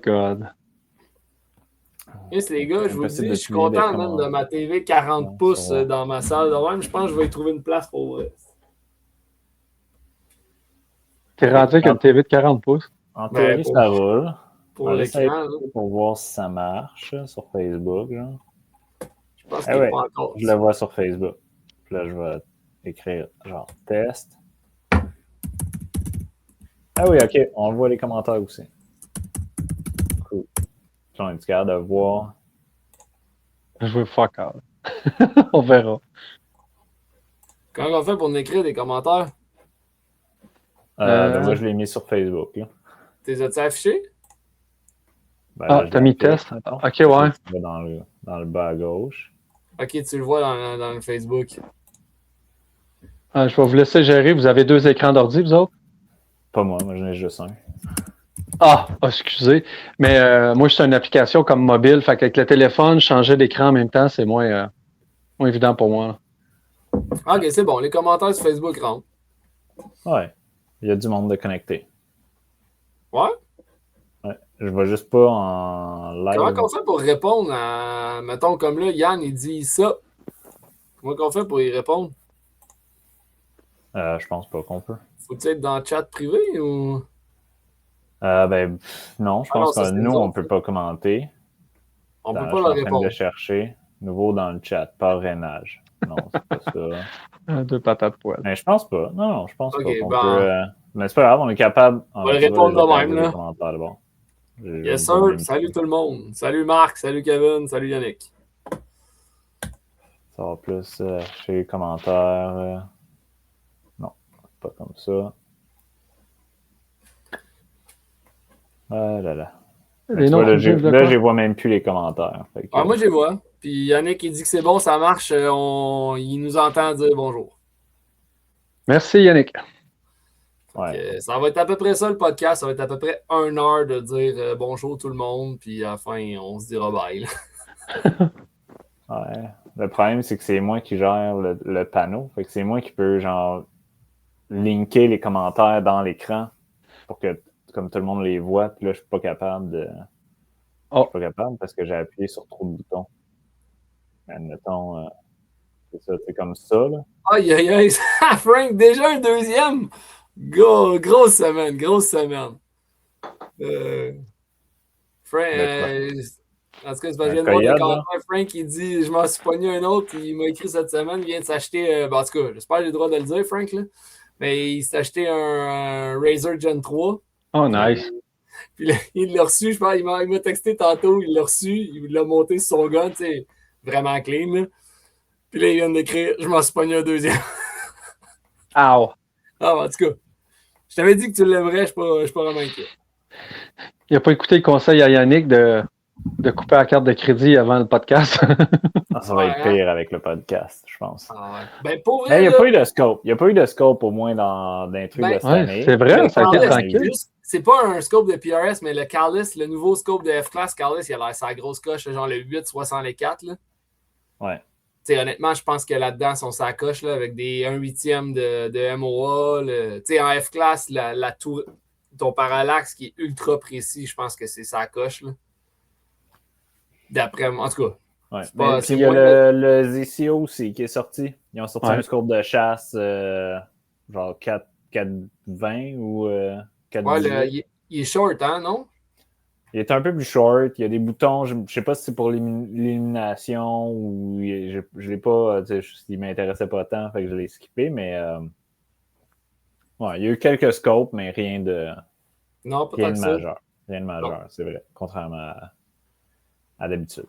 God. Yes, les gars, je vous dis, je suis Impossible de content même de ma TV 40 pouces Ouais. dans ma salle de même. Je pense que je vais y trouver une place pour vrai. T'es rendu avec une TV de 40 pouces. En Ben, théorie, ça roule. Pour On va essayer l'écran, là. pour voir si ça marche sur Facebook. Genre. Je pense Ah qu'il n'est ouais, pas encore. je le vois sur Facebook. Puis là, je vais écrire genre test. Ah oui, ok, on voit les commentaires aussi. Cool. Puis on est capable de voir. Je veux fuck out. On verra. Comment on fait pour nous écrire des commentaires? Ben moi, je l'ai mis sur Facebook. Là. T'es as-tu affichés? Ben, Ah, là, je t'as l'ai mis affiché. test? Attends. Ok, ouais. Tu vas dans le bas à gauche. Ok, tu le vois dans le Facebook. Je vais vous laisser gérer. Vous avez 2 écrans d'ordi, vous autres? Pas moi j'en ai juste un. Excusez. Mais moi, c'est une application comme mobile. Fait qu'avec le téléphone, changer d'écran en même temps, c'est moins évident pour moi. Là. Ok, c'est bon. Les commentaires sur Facebook rentrent. Ouais, il y a du monde de connecté. Ouais? Ouais. Je vais juste pas en live. Comment qu'on fait pour répondre à. Mettons, comme là, Yann, il dit ça. Comment qu'on fait pour y répondre? Je pense pas qu'on peut. Faut-il être dans le chat privé ou. Ben, non, je pense non, ça, que c'est nous, nous on autres. peut pas commenter. On peut Je pas suis leur en train répondre. de chercher. Nouveau dans le chat, parrainage. Non, c'est pas ça. 2 patates poêles. Mais je pense pas. Non, je pense Ok, pas qu'on ben, peut. Mais c'est pas grave, on est capable. on va le répondre de même, là. Commentaires, bon. Yes, sir. Salut tout le monde. Salut Marc, salut Kevin, salut Yannick. Ça va plus chez les commentaires. Non, pas comme ça. Ah là là. Les Vois, noms là, qui disent de je quoi? les vois même plus les commentaires. Fait que, Moi, je les vois. Puis Yannick, il dit que c'est bon, ça marche. Il nous entend dire bonjour. Merci, Yannick. ouais. Ça va être à peu près ça le podcast. Ça va être à peu près 1 heure de dire bonjour tout le monde. Puis à la fin, on se dira bye. Là. Ouais. Le problème, c'est que c'est moi qui gère le panneau. Fait que c'est moi qui peux, genre, linker les commentaires dans l'écran pour que, comme tout le monde les voit. Puis là, je suis pas capable de. Je suis pas capable parce que j'ai appuyé sur trop de boutons. Admettons, c'est ça, c'est comme ça, là. Aïe, aïe, aïe. Frank, déjà un deuxième. Grosse semaine, grosse semaine. Frank, en tout cas, c'est parce que je viens de voir des commentaires. Frank, il dit je m'en suis pogné un autre. Il m'a écrit cette semaine. Il vient de s'acheter. En tout cas, j'espère que j'ai le droit de le dire, Frank. Là. Mais il s'est acheté un Razer Gen 3. Oh, nice. Puis là, il l'a reçu. Je pense, il m'a texté tantôt. Il l'a reçu. Il l'a monté sur son gun. Tu sais, vraiment clean. Là. Puis là, il vient d'écrire je m'en suis pogné un deuxième. En tout cas, je t'avais dit que tu l'aimerais. Je suis pas vraiment inquiet. Il n'a pas écouté le conseil à Yannick de couper la carte de crédit avant le podcast. Ça va être pire avec le podcast, je pense. Ben, pour vrai, il n'y a pas eu de scope. Il n'y a pas eu de scope au moins dans les trucs de cette année. C'est vrai, ça a été tranquille. C'est pas un scope de PRS, mais le Carlis, le nouveau scope de F-Class Carlis, il a l'air sa grosse coche, genre le 864. Là. Ouais. T'sais, honnêtement, je pense que là-dedans, son sacoche là, avec des 1/8 de MOA. En F-Class, la tour, ton parallaxe qui est ultra précis, je pense que c'est sa coche. Là. D'après moi, en tout cas. Ouais. Puis il y a le ZCO aussi qui est sorti. Ils ont sorti un scope de chasse genre 420 ou 418. Ouais, il est short, hein, non? Il est un peu plus short. Il y a des boutons. Je ne sais pas si c'est pour l'illumination ou je ne l'ai pas. Il ne m'intéressait pas tant, fait que je l'ai skippé. Mais il y a eu quelques scopes, mais rien de majeur. Rien de majeur, c'est vrai. Contrairement à d'habitude.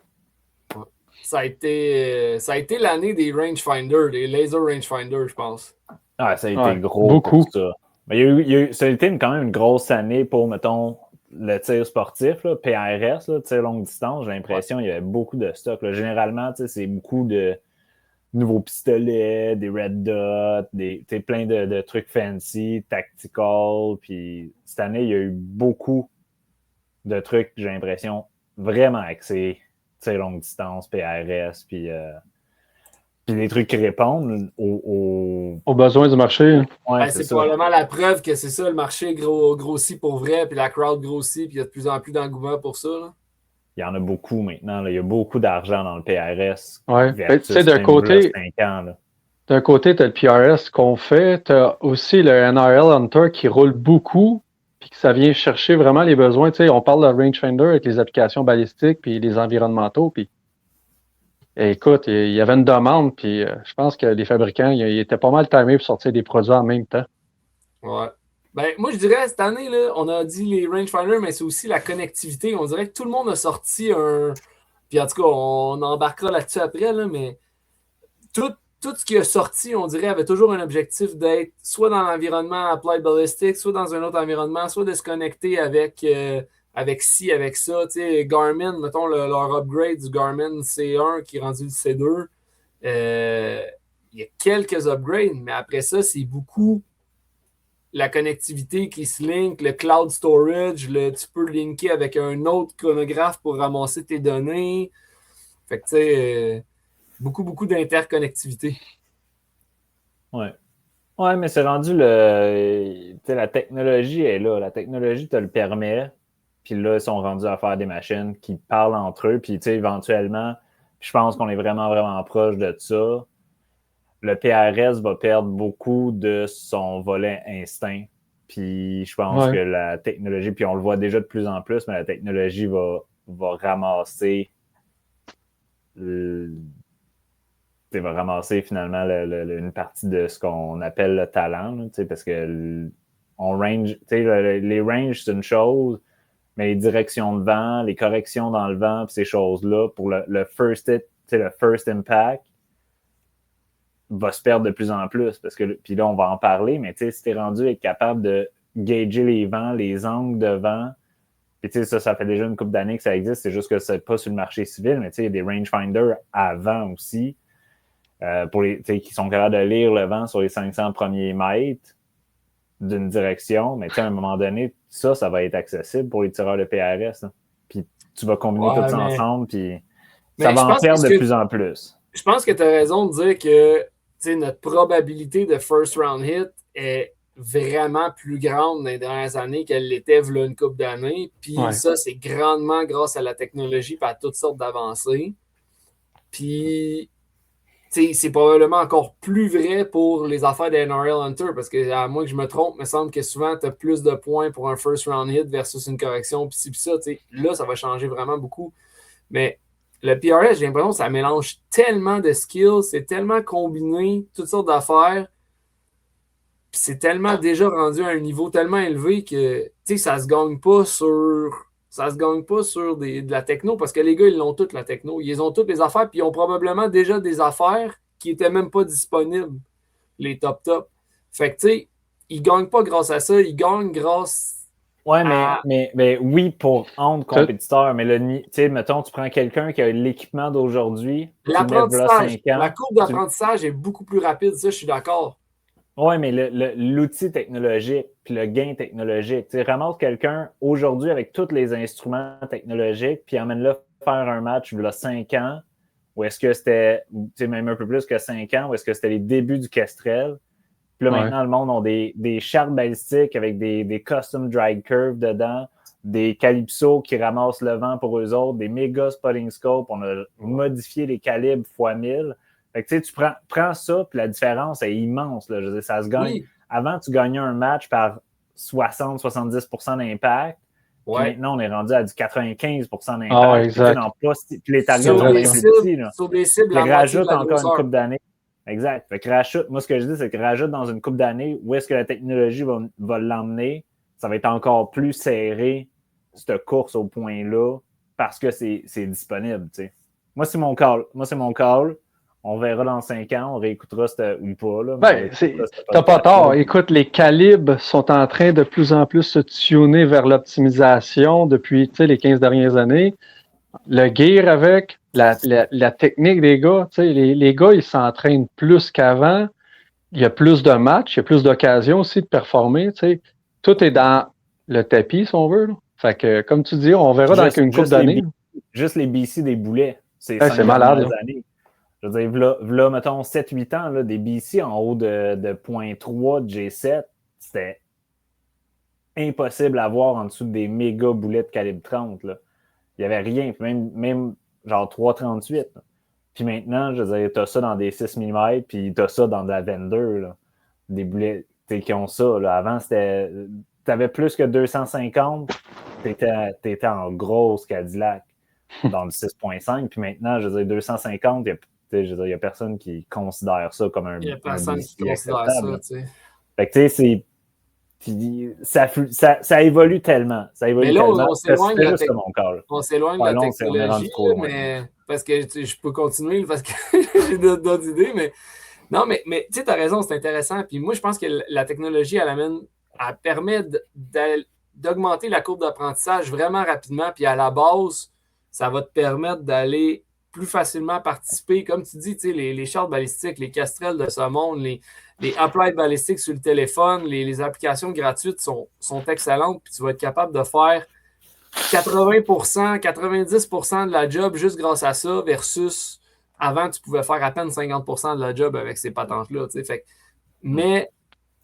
Ça a été l'année des rangefinders, des laser rangefinders, je pense. Ah, ça a été gros beaucoup. Pour ça. Mais ça a été quand même une grosse année pour, mettons, le tir sportif, là, PRS, là, tir longue distance. J'ai l'impression qu'il y avait beaucoup de stock. Là. Généralement, c'est beaucoup de nouveaux pistolets, des red dots, plein de trucs fancy, tactical. Puis cette année, il y a eu beaucoup de trucs, j'ai l'impression, vraiment axés. Longue distance, PRS, puis Puis des trucs qui répondent aux besoins du marché. Ouais, c'est probablement la preuve que c'est ça, le marché grossit pour vrai, puis la crowd grossit, puis il y a de plus en plus d'engouement pour ça. Là. Il y en a beaucoup maintenant. Là. Il y a beaucoup d'argent dans le PRS. Oui. Tu sais, d'un côté, tu as le PRS qu'on fait, tu as aussi le NRL Hunter qui roule beaucoup, puis que ça vient chercher vraiment les besoins. Tu sais, on parle de rangefinder avec les applications balistiques, puis les environnementaux, puis écoute, il y avait une demande, puis je pense que les fabricants, ils étaient pas mal timés pour sortir des produits en même temps. Ouais. Ben, moi, je dirais, cette année, là, on a dit les rangefinders, mais c'est aussi la connectivité. On dirait que tout le monde a sorti un... Puis en tout cas, on embarquera là-dessus après, là, mais tout ce qui a sorti, on dirait, avait toujours un objectif d'être soit dans l'environnement Applied Ballistics, soit dans un autre environnement, soit de se connecter avec ci, avec ça. Tu sais, Garmin, mettons leur upgrade du Garmin C1 qui est rendu le C2. Il y a quelques upgrades, mais après ça, c'est beaucoup la connectivité qui se link, le cloud storage, tu peux linker avec un autre chronographe pour ramasser tes données. Fait que, tu sais, beaucoup d'interconnectivité. Ouais. Ouais, mais c'est rendu la technologie est là. La technologie te le permet. Puis là, ils sont rendus à faire des machines qui parlent entre eux. Puis, tu sais, éventuellement, je pense qu'on est vraiment, vraiment proche de ça. Le PRS va perdre beaucoup de son volet instinct. Puis je pense que la technologie, puis on le voit déjà de plus en plus, mais la technologie va ramasser finalement une partie de ce qu'on appelle le talent, là, parce que les ranges, c'est une chose, mais les directions de vent, les corrections dans le vent, puis ces choses-là, pour le first hit, le first impact, va se perdre de plus en plus. Parce que, puis là, on va en parler, mais si tu es rendu à être capable de gager les vents, les angles de vent, puis ça fait déjà une couple d'années que ça existe, c'est juste que c'est pas sur le marché civil, mais il y a des rangefinders avant aussi, qui sont capables de lire le vent sur les 500 premiers mètres d'une direction, mais à un moment donné, ça va être accessible pour les tireurs de PRS. Hein. Puis tu vas combiner tout ça ensemble, puis ça va en perdre de plus en plus. Je pense que tu as raison de dire que notre probabilité de first round hit est vraiment plus grande dans les dernières années qu'elle l'était il y a une couple d'années. Puis ça, c'est grandement grâce à la technologie et à toutes sortes d'avancées. Puis c'est probablement encore plus vrai pour les affaires des NRL Hunter parce que, à moins que je me trompe, il me semble que souvent, tu as plus de points pour un first round hit versus une correction. Puis ça, là, ça va changer vraiment beaucoup. Mais le PRS, j'ai l'impression que ça mélange tellement de skills, c'est tellement combiné, toutes sortes d'affaires. Puis c'est tellement déjà rendu à un niveau tellement élevé que ça se gagne pas sur de la techno parce que les gars, ils l'ont toute la techno. Ils ont toutes les affaires, puis ils ont probablement déjà des affaires qui n'étaient même pas disponibles, les top. Fait que ils gagnent pas grâce à ça, ils gagnent grâce. Ouais, mais oui, pour entre compétiteurs, mais mettons, tu prends quelqu'un qui a l'équipement d'aujourd'hui. L'apprentissage, la courbe d'apprentissage est beaucoup plus rapide, ça, je suis d'accord. Oui, mais l'outil technologique puis le gain technologique. Ramasse quelqu'un aujourd'hui avec tous les instruments technologiques puis emmène-le faire un match il y a 5 ans, ou est-ce que c'était même un peu plus que 5 ans, ou est-ce que c'était les débuts du Kestrel? Puis là, maintenant, le monde a des chartes balistiques avec des custom drag curves dedans, des calypso qui ramassent le vent pour eux autres, des méga spotting scopes. On a modifié les calibres x 1000. Fait que tu prends ça, puis la différence est immense. Là. Je veux dire, ça se gagne. Oui. Avant, tu gagnais un match par 60-70% d'impact. Puis maintenant, on est rendu à du 95% d'impact. Ah, exact. Puis les targets sont bien plus petits. Sur des cibles, ils rajoutent encore une couple d'années. Exact. Fait que moi, ce que je dis, c'est que rajoute dans une couple d'années où est-ce que la technologie va l'emmener, ça va être encore plus serré, cette course au point-là, parce que c'est disponible. T'sais. Moi, c'est mon call. On verra dans 5 ans, on réécoutera ou pas. Là, t'as pas tort. Écoute, les calibres sont en train de plus en plus se tuner vers l'optimisation depuis les 15 dernières années. Le gear avec, la technique des gars, les gars, ils s'entraînent plus qu'avant. Il y a plus de matchs, il y a plus d'occasions aussi de performer. Tout est dans le tapis, si on veut. Là. Fait que, comme tu dis, on verra dans une couple d'années. Juste les BC des boulets. C'est malade. Je veux dire, v'là, mettons, 7-8 ans, là, des BC en haut de 0.3 de G7, c'était impossible à voir en dessous des méga boulets de calibre 30. Là. Il n'y avait rien, même genre 3,38. Là. Puis maintenant, je veux dire, t'as ça dans des 6 mm, puis t'as ça dans de la 22, là. Des boulets qui ont ça. Là. Avant, c'était. T'avais plus que 250, t'étais en grosse Cadillac dans le 6.5. Puis maintenant, je veux dire, 250, il n'y a personne qui considère ça comme un. Il n'y a personne qui considère ça, tu sais. Fait que tu sais, ça évolue tellement. Ça évolue mais là, tellement. on s'éloigne de la technologie, mais parce que je peux continuer parce que j'ai d'autres idées, mais non, mais tu sais, tu as raison, c'est intéressant. Puis moi, je pense que la technologie, elle permet d'augmenter la courbe d'apprentissage vraiment rapidement. Puis à la base, ça va te permettre d'aller plus facilement participer. Comme tu dis, tu sais, les charts balistiques, les Kestrel de ce monde, les applied balistiques sur le téléphone, les applications gratuites sont excellentes. Puis tu vas être capable de faire 80%, 90% de la job juste grâce à ça versus avant, tu pouvais faire à peine 50% de la job avec ces patentes-là. Mais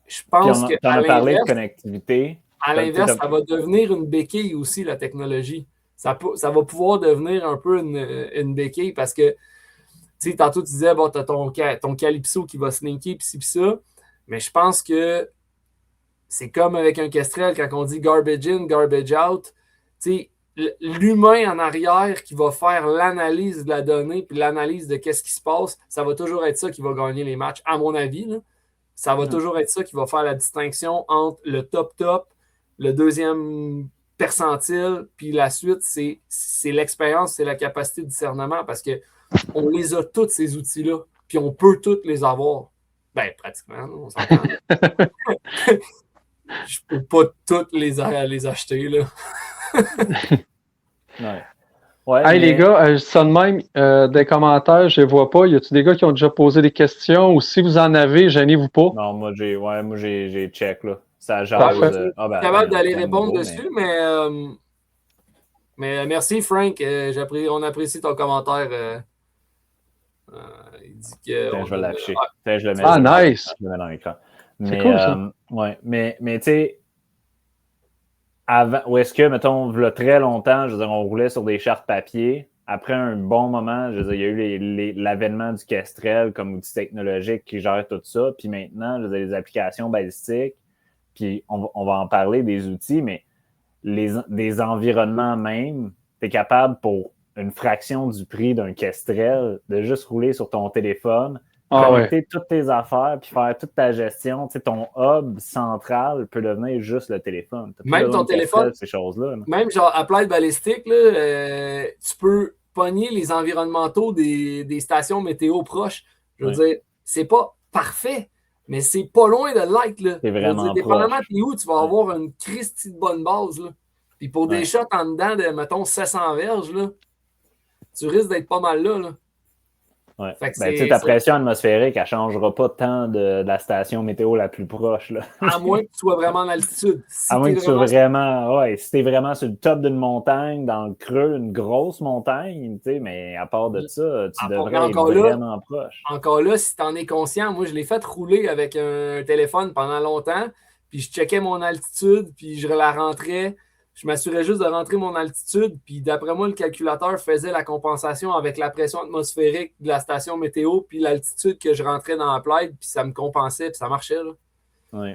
je pense que. Tu en as parlé de connectivité. À l'inverse, ça va devenir une béquille aussi, la technologie. Ça va pouvoir devenir un peu une béquille parce que, tu sais, tantôt tu disais, bon, tu as ton Calypso qui va slinker, pis ci, pis ça. Mais je pense que c'est comme avec un Kestrel, quand on dit garbage in, garbage out. Tu sais, l'humain en arrière qui va faire l'analyse de la donnée puis l'analyse de qu'est-ce qui se passe, ça va toujours être ça qui va gagner les matchs, à mon avis. Là. Ça va toujours être ça qui va faire la distinction entre le top, le deuxième percentile, puis la suite, c'est l'expérience, c'est la capacité de discernement parce qu'on les a tous, ces outils-là, puis on peut tous les avoir. Ben, pratiquement, on s'entend. Je peux pas toutes les acheter, là. Ouais, hey, les gars, je dis ça de même, des commentaires, je les vois pas. Y a-t-il des gars qui ont déjà posé des questions ou si vous en avez, gênez-vous pas? Non, moi j'ai check, là. Ça jase. Je suis capable d'aller répondre dessus, mais merci, Frank. On apprécie ton commentaire. Il dit que. Je vais l'afficher. Je le mets nice! Je le mets dans l'écran. C'est cool, ça. Ouais, mais tu sais, avant, ou est-ce que, mettons, il y a très longtemps, je veux dire, on roulait sur des chartes papier. Après un bon moment, je veux dire, il y a eu l'avènement du Kestrel comme outil technologique qui gère tout ça. Puis maintenant, je veux dire, les applications balistiques, puis on va en parler des outils, mais des environnements même, tu es capable pour une fraction du prix d'un Kestrel de juste rouler sur ton téléphone, connecter toutes tes affaires puis faire toute ta gestion. Tu sais, ton hub central peut devenir juste le téléphone. Même ton téléphone, ces choses-là. Même genre Applied Ballistic, là, tu peux pogner les environnementaux des stations météo proches. Je veux dire, c'est pas parfait, mais c'est pas loin de l'être. Là. C'est vraiment proche. Dépendamment de où, tu vas avoir une Christie de bonne base. Là. Puis pour des shots en dedans de, mettons, 700 verges, là, tu risques d'être pas mal là. Ouais. Ta pression atmosphérique, elle ne changera pas tant de la station météo la plus proche. Là. À moins que tu sois vraiment en altitude. À moins que tu sois vraiment. Ouais, si tu es vraiment sur le top d'une montagne, dans le creux, une grosse montagne, mais à part de ça, tu devrais être vraiment proche. Encore là, si tu en es conscient, moi, je l'ai fait rouler avec un téléphone pendant longtemps, puis je checkais mon altitude, puis je la rentrais. Je m'assurais juste de rentrer mon altitude, puis d'après moi, le calculateur faisait la compensation avec la pression atmosphérique de la station météo, puis l'altitude que je rentrais dans Applied, puis ça me compensait, puis ça marchait. Là. Oui.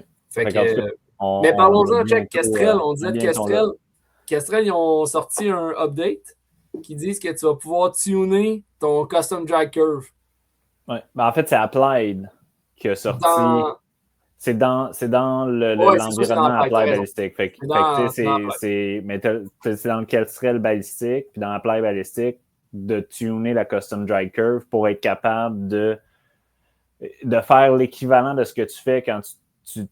Mais parlons-en, check Kestrel. On disait que Kestrel, ils ont sorti un update qui disent que tu vas pouvoir tuner ton custom drag curve. Oui. En fait, c'est Applied qui a sorti. C'est dans l'environnement Applied Ballistic. Mais c'est dans le Kestrel Ballistic, puis dans Applied Ballistic, de tuner la custom drag curve pour être capable de faire l'équivalent de ce que tu fais quand tu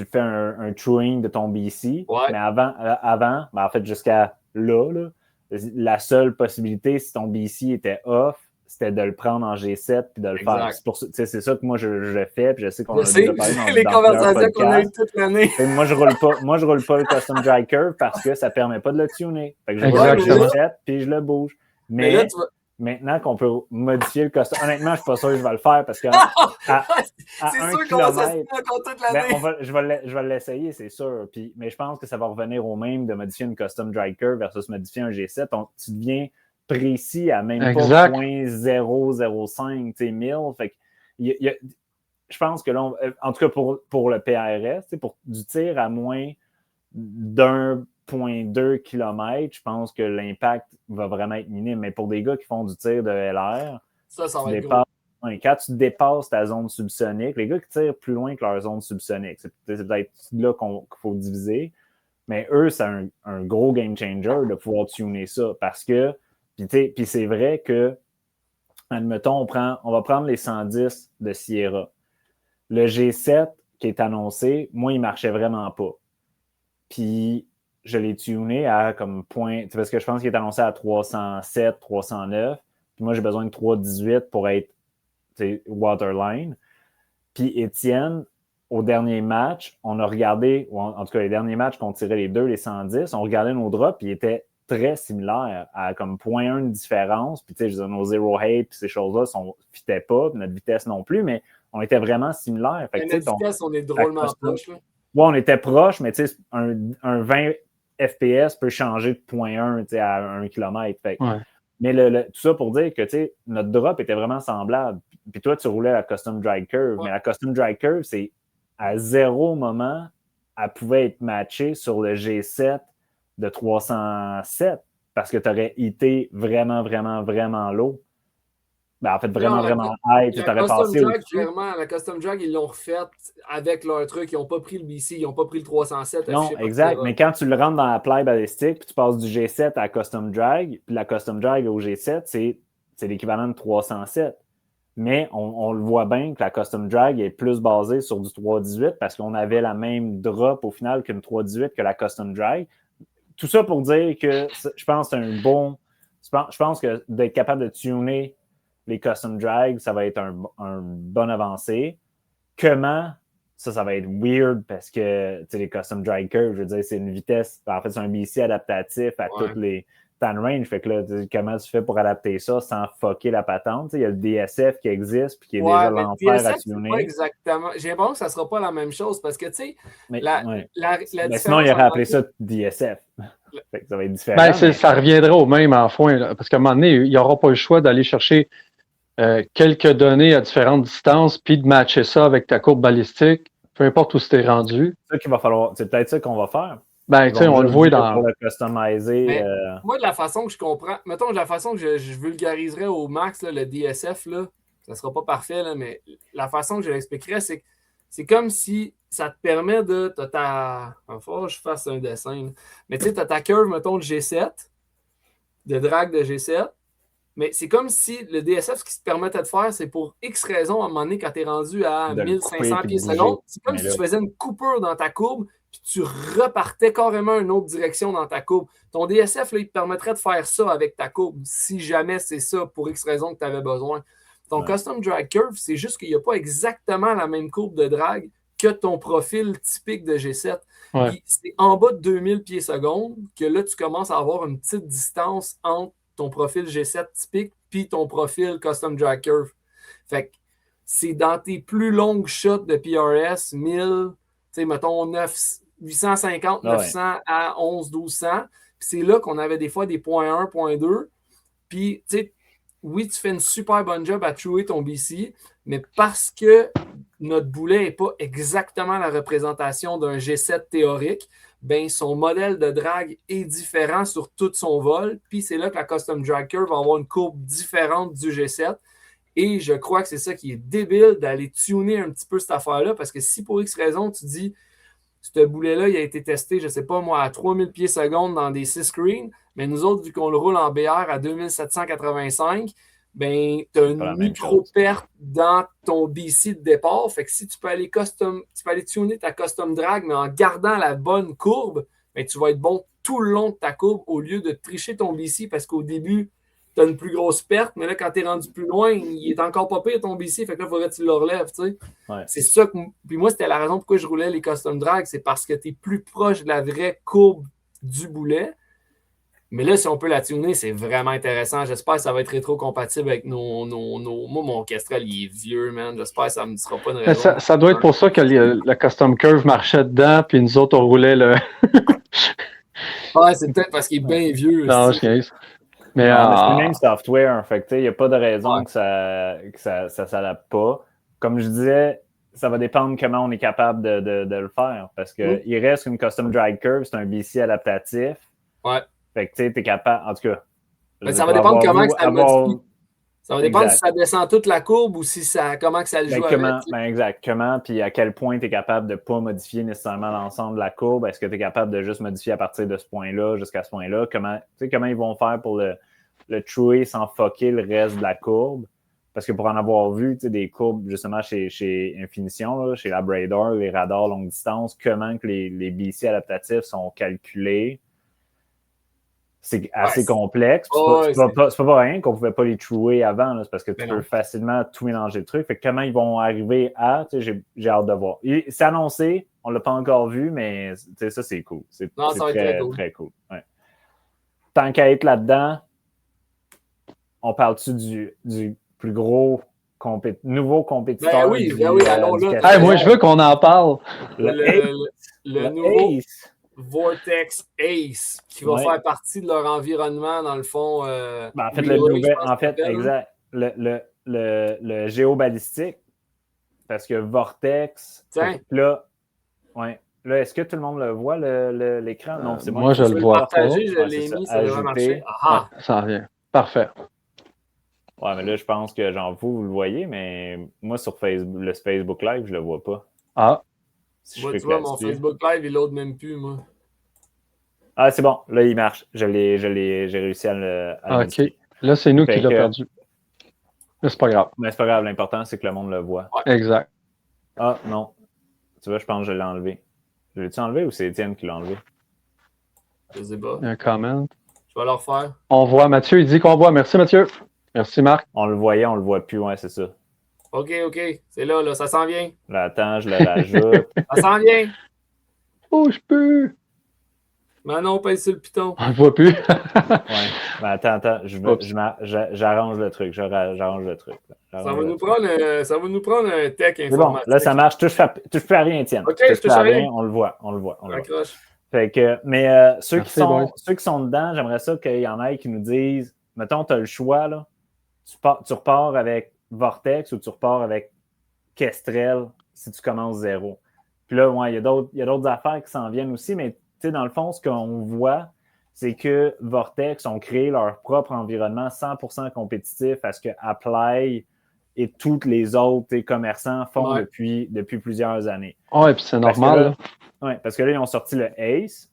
fais un truing de ton BC. Ouais. Mais avant en fait, jusqu'à là, la seule possibilité, si ton BC était off, c'était de le prendre en G7 puis de le faire. C'est ça que moi, je fais. Puis je sais qu'on a déjà parlé dans les conversations qu'on a eues toute l'année. Moi, je roule pas le custom drag curve parce que ça ne permet pas de le tuner. Fait que je roule le G7 puis je le bouge. Mais maintenant qu'on peut modifier le custom. Honnêtement, je suis pas sûr que je vais le faire parce que c'est sûr qu'on va s'assister encore toute l'année. Je vais l'essayer, c'est sûr. Mais je pense que ça va revenir au même de modifier une custom drag curve versus modifier un G7. Tu deviens précis à même pas 0.005 1000. Fait que je pense que là, en tout cas pour le PRS, pour du tir à moins d'1,2 km, je pense que l'impact va vraiment être minime. Mais pour des gars qui font du tir de LR, ça va être gros. Quand tu dépasses ta zone subsonique, les gars qui tirent plus loin que leur zone subsonique, c'est peut-être là qu'il faut diviser. Mais eux, c'est un gros game changer de pouvoir tuner ça. Parce que, puis c'est vrai que, admettons, on va prendre les 110 de Sierra. Le G7 qui est annoncé, moi, il ne marchait vraiment pas. Puis, je l'ai tuné à comme point... Parce que je pense qu'il est annoncé à 307, 309. Puis moi, j'ai besoin de 318 pour être waterline. Puis Étienne, au dernier match, on a regardé... En tout cas, les derniers matchs qu'on tirait les deux, les 110, on regardait nos drops, puis ils étaient très similaires, à comme 0.1 de différence. Puis, tu sais, je veux dire, nos zero hate, puis ces choses-là ne fitaient pas, puis notre vitesse non plus, mais on était vraiment similaires. Fait que, notre vitesse, on est drôlement proche, là. Ouais, on était proche, mais tu sais, un 20 FPS peut changer de 0.1 à 1 km. Fait. Ouais. Mais tout ça pour dire que notre drop était vraiment semblable. Puis toi, tu roulais la Custom Drag Curve. Ouais. Mais la Custom Drag Curve, c'est à 0 moment, elle pouvait être matchée sur le G7 de 307 parce que tu aurais hité vraiment, vraiment, vraiment low. Ben, en fait, vraiment high. Tu aurais passé la Custom Drag, ils l'ont refaite avec leur truc. Ils n'ont pas pris le BC, ils n'ont pas pris le 307. Non, exact. Mais quand tu le rentres dans la play balistique, puis tu passes du G7 à Custom Drag, puis la Custom Drag au G7, c'est l'équivalent de 307. Mais on le voit bien que la Custom Drag est plus basée sur du 318 parce qu'on avait la même drop au final qu'une 318 que la Custom Drag. Tout ça pour dire que je pense que c'est un bon... Je pense que d'être capable de tuner les custom drag, ça va être un bon avancé. Comment? Ça va être weird parce que les custom drag curves, je veux dire, c'est une vitesse. En fait, c'est un BC adaptatif à toutes les tan range. Fait que là, comment tu fais pour adapter ça sans fucker la patente? Il y a le DSF qui existe puis qui est déjà l'enfer à tuner. Pas exactement. J'ai l'impression que ça ne sera pas la même chose parce que, tu sais, mais sinon, il aurait appelé ça DSF. Fait que ça va être différent. Ça reviendra au même en fin, là, parce qu'à un moment donné, il n'y aura pas le choix d'aller chercher quelques données à différentes distances, puis de matcher ça avec ta courbe balistique, peu importe où c'est rendu. C'est peut-être ça qu'on va faire. Ben, tu sais, on le voit dans... Pour le customiser. Moi, de la façon que je comprends, mettons, de la façon que je vulgariserais au max, là, le DSF, là, ça ne sera pas parfait, là, mais la façon que je l'expliquerais, c'est que c'est comme si ça te permet de... Il faut que je fasse un dessin. Là. Mais tu sais, tu as ta curve, mettons, de G7, de drag de G7, mais c'est comme si le DSF, ce qui te permettait de faire, c'est pour X raisons, à un moment donné, quand tu es rendu à 1500 pieds secondes, c'est comme si tu faisais une coupure dans ta courbe, puis tu repartais carrément une autre direction dans ta courbe. Ton DSF, là, il te permettrait de faire ça avec ta courbe, si jamais c'est ça pour X raisons que tu avais besoin. Ton Custom Drag Curve, c'est juste qu'il n'y a pas exactement la même courbe de drag que ton profil typique de G7. Ouais. C'est en bas de 2000 pieds secondes que là, tu commences à avoir une petite distance entre ton profil G7 typique puis ton profil Custom Drag Curve. Fait que c'est dans tes plus longues shots de PRS, 1000, tu sais, mettons 850, 900 à 1100. Puis c'est là qu'on avait des fois des .1, .2. Puis, tu sais, oui, tu fais une super bonne job à trouver ton BC, mais parce que notre boulet n'est pas exactement la représentation d'un G7 théorique, ben son modèle de drag est différent sur tout son vol. Puis c'est là que la Custom Drag Curve va avoir une courbe différente du G7. Et je crois que c'est ça qui est débile d'aller tuner un petit peu cette affaire-là, parce que si pour X raison, tu dis ce boulet-là, il a été testé, je ne sais pas moi, à 3000 pieds secondes dans des 6 screens, mais nous autres, vu qu'on le roule en BR à 2785, ben, tu as une micro-perte dans ton BC de départ. Fait que si tu peux aller tuner ta custom drag, mais en gardant la bonne courbe, ben, tu vas être bon tout le long de ta courbe au lieu de tricher ton BC parce qu'au début, tu as une plus grosse perte, mais là, quand tu es rendu plus loin, il est encore pas pire ton BC, fait que là, il faudrait que tu le relèves, tu sais. Ouais. C'est ça que... Puis moi, c'était la raison pourquoi je roulais les custom drag, c'est parce que tu es plus proche de la vraie courbe du boulet. Mais là, si on peut la tuner, c'est vraiment intéressant. J'espère que ça va être rétro-compatible avec nos... Moi, mon Kestrel, il est vieux, man. J'espère que ça ne me sera pas une raison. Ça doit être pour ça que le Custom Curve marchait dedans, puis nous autres, on roulait le... Ouais, c'est peut-être parce qu'il est bien vieux. Non, je niaise. Mais c'est le même software, fait il n'y a pas de raison que ça s'adapte pas. Comme je disais, ça va dépendre comment on est capable de le faire, parce qu'il reste une Custom Drag Curve, c'est un BC adaptatif. Ouais. Fait que tu es capable, en tout cas. Mais ça va dépendre comment ça le modifie. Ça va dépendre si ça descend toute la courbe ou si comment que ça le joue avec. Exact. Comment, puis à quel point tu es capable de ne pas modifier nécessairement l'ensemble de la courbe. Est-ce que tu es capable de juste modifier à partir de ce point-là jusqu'à ce point-là? Comment ils vont faire pour le truer sans fucker le reste de la courbe? Parce que pour en avoir vu des courbes, justement, chez Infinition, là, chez Labrador, les radars longue distance, comment que les BC adaptatifs sont calculés, c'est assez complexe. C'est pas pour rien qu'on ne pouvait pas les trouer avant. Là, c'est parce que tu peux facilement tout mélanger le truc. Fait que comment ils vont arriver à... J'ai hâte de voir. C'est annoncé. On ne l'a pas encore vu, mais ça, c'est cool. C'est très cool. Ouais. Tant qu'à être là-dedans, on parle-tu du plus gros nouveau compétiteur? Ben oui, allons là. Hey, moi, je veux qu'on en parle. Le nouveau... Ace. Vortex Ace, qui va faire partie de leur environnement, dans le fond. En fait, exact. Le géobalistique, parce que Vortex. Là, est-ce que tout le monde le voit, l'écran? Non, c'est moi, je le vois pas. Je l'ai mis, ça devrait marcher. Ça revient. Parfait. Ouais, mais là, je pense que vous le voyez, mais moi, sur le Facebook Live, je le vois pas. Ah. Moi, tu vois, mon Facebook Live, il load même plus, moi. Ah, c'est bon. Là, il marche. J'ai réussi à le OK. Là, c'est nous qui l'avons perdu. Mais c'est pas grave. Mais c'est pas grave. L'important, c'est que le monde le voit. Ouais. Exact. Ah, non. Tu vois, je pense que je l'ai enlevé. Je l'ai-tu enlevé ou c'est Étienne qui l'a enlevé? Je sais pas. Il y a un comment. Je vais le refaire. On voit Mathieu. Il dit qu'on voit. Merci, Mathieu. Merci, Marc. On le voyait, on le voit plus. Ouais, c'est ça. OK. C'est là. Ça s'en vient. Là, attends, je le rajoute. Ça s'en vient. Oh, je peux. Manon, pèse sur le piton. On le voit plus. Ouais. Mais attends. J'arrange le truc. J'arrange le truc. Ça va nous prendre un tech informatique. Bon, là, ça marche. Touche plus à rien, Étienne. OK, je touche à rien. On le voit. Accroche. Fait que, mais ceux qui sont dedans, j'aimerais ça qu'il y en ait qui nous disent, mettons, tu as le choix, là. Tu repars avec Vortex ou tu repars avec Kestrel si tu commences zéro. Puis là, il y a d'autres affaires qui s'en viennent aussi, mais dans le fond, ce qu'on voit, c'est que Vortex ont créé leur propre environnement 100% compétitif à ce que Apply et tous les autres commerçants font depuis plusieurs années. Oui, puis c'est normal. Oui, parce que là, ils ont sorti le Ace,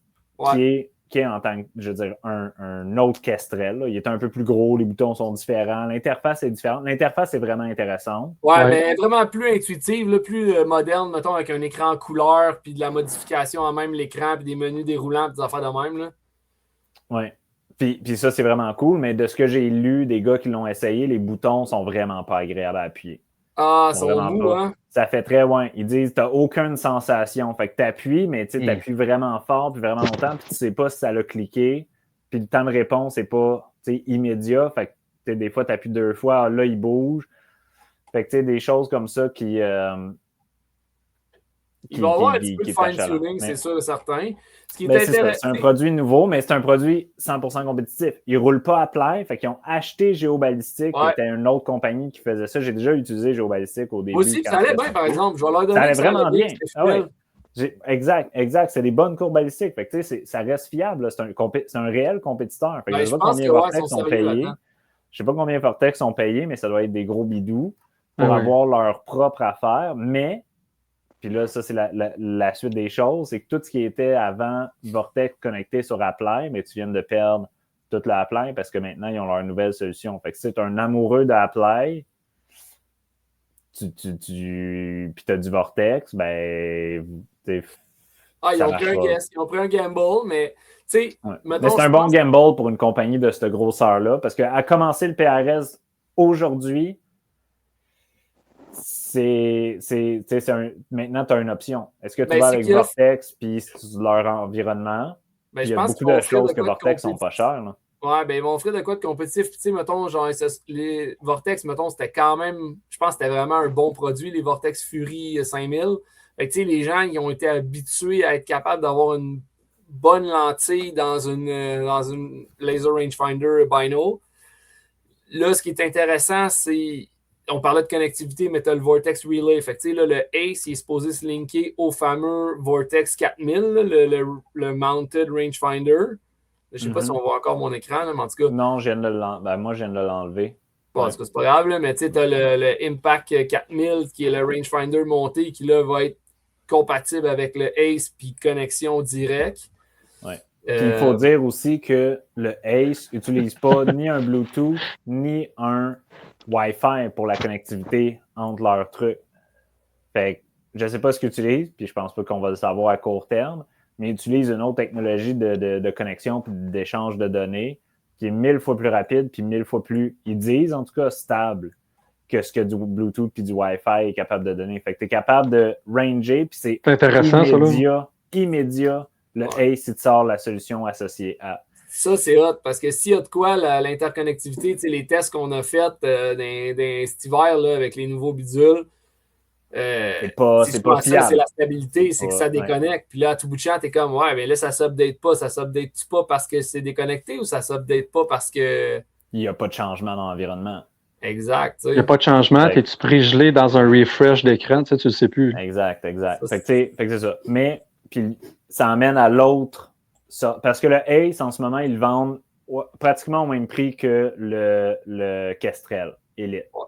qui est en tant que, je veux dire, un autre Kestrel. Là. Il est un peu plus gros, les boutons sont différents, l'interface est différente. L'interface est vraiment intéressante. Ouais, mais vraiment plus intuitive, là, plus moderne, mettons, avec un écran en couleur, puis de la modification à même l'écran, puis des menus déroulants, puis des affaires de même. Là. Oui. Puis ça, c'est vraiment cool, mais de ce que j'ai lu des gars qui l'ont essayé, les boutons sont vraiment pas agréables à appuyer. Ah, ils sont mous, hein? Ça fait très loin. Ils disent t'as aucune sensation. Fait que t'appuies, mais tu appuies vraiment fort, puis vraiment longtemps, puis tu sais pas si ça l'a cliqué. Puis le temps de réponse n'est pas immédiat. Fait que des fois, t'appuies 2 fois, là, il bouge. Fait que des choses comme ça qui. Il va y avoir un petit peu de fine-tuning, c'est sûr et certain. C'est un produit nouveau, mais c'est un produit 100% compétitif. Ils ne roulent pas à Apply, fait qu'ils ont acheté GeoBallistic, qui était une autre compagnie qui faisait ça. J'ai déjà utilisé GeoBallistic au début. Moi aussi, ça allait bien, par exemple. Je vais leur donner ça allait vraiment bien. Ah ouais. Exact. C'est des bonnes courbes balistiques. Fait que, ça reste fiable. C'est un réel compétiteur. Fait que je ne sais pas combien Vortex sont payés. Je ne sais pas combien Vortex sont payés, mais ça doit être des gros bidous pour avoir leur propre affaire. Mais puis là, ça, c'est la suite des choses. C'est que tout ce qui était avant Vortex connecté sur Apply, mais tu viens de perdre toute la Apply parce que maintenant, ils ont leur nouvelle solution. Fait que si tu es un amoureux d'Apply, puis tu as du Vortex, ben... ils ont pris un gamble, mais... Mais c'est un bon gamble pour une compagnie de cette grosseur-là parce qu'à commencer le PRS aujourd'hui, maintenant, tu as une option. Est-ce que tu vas avec Vortex puis leur environnement Ben, il y a beaucoup de choses que Vortex sont pas chères. Là. Ouais, ben ils vont offrir de quoi de compétitif. Tu sais, mettons, genre, les Vortex, mettons, c'était quand même, je pense que c'était vraiment un bon produit, les Vortex Fury 5000. Fait que, tu sais, les gens, ils ont été habitués à être capables d'avoir une bonne lentille dans une laser rangefinder Bino. Là, ce qui est intéressant, c'est, on parlait de connectivité, mais tu as le Vortex Relay. Fait que, tu sais, là, le Ace, il est supposé se linker au fameux Vortex 4000, le Mounted Rangefinder. Je ne sais pas si on voit encore mon écran, là, mais en tout cas. Non, moi, je viens de l'enlever. Bon, en tout cas, c'est pas grave, là, mais tu sais, tu as le Impact 4000 qui est le rangefinder monté qui là va être compatible avec le Ace puis connexion directe. Ouais. Il faut dire aussi que le Ace n'utilise pas ni un Bluetooth ni un Wi-Fi pour la connectivité entre leurs trucs. Fait que je ne sais pas ce qu'ils utilisent, puis je pense pas qu'on va le savoir à court terme, mais ils utilisent une autre technologie de connexion et d'échange de données qui est 1000 fois plus rapide puis 1000 fois plus, ils disent en tout cas, stable que ce que du Bluetooth puis du Wi-Fi est capable de donner. Fait que tu es capable de ranger, puis c'est intéressant, immédiat. Le Ace, il te sort la solution associée à. Ça, c'est hot, parce que s'il y a de quoi, l'interconnectivité, tu sais, les tests qu'on a faits dans cet hiver là, avec les nouveaux bidules, c'est pas fiable. C'est la stabilité, c'est que ça déconnecte. Puis là, à tout bout de champ, t'es comme, ouais, mais là, ça s'update pas. Ça s'update-tu pas parce que c'est déconnecté ou ça s'update pas parce que. Il n'y a pas de changement dans l'environnement. Exact. Il n'y a pas de changement. Es-tu pris-gelé dans un refresh d'écran? Tu le sais plus. Exact. Fait que c'est ça. Mais, puis ça amène à l'autre. Parce que le Ace, en ce moment, ils le vendent pratiquement au même prix que le Kestrel Elite. Ouais.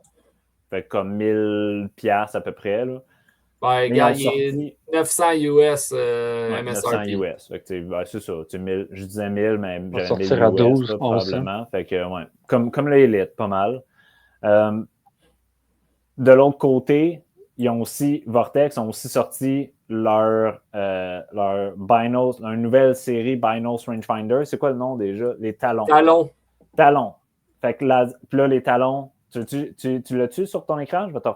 Fait comme 1000$ à peu près. Là. Ben, regarde, il est 900 US MSRP. 900 US. Fait que, c'est ça. Je disais 1000, mais j'avais 1000 US, à 12, là, probablement. Fait que, ouais. Comme l'Elite, pas mal. De l'autre côté, Vortex ont aussi sorti leur Binos, une nouvelle série Binos Rangefinder. C'est quoi le nom déjà? Les talons. Talons. Fait que là, les talons, tu l'as-tu sur ton écran? Je vais te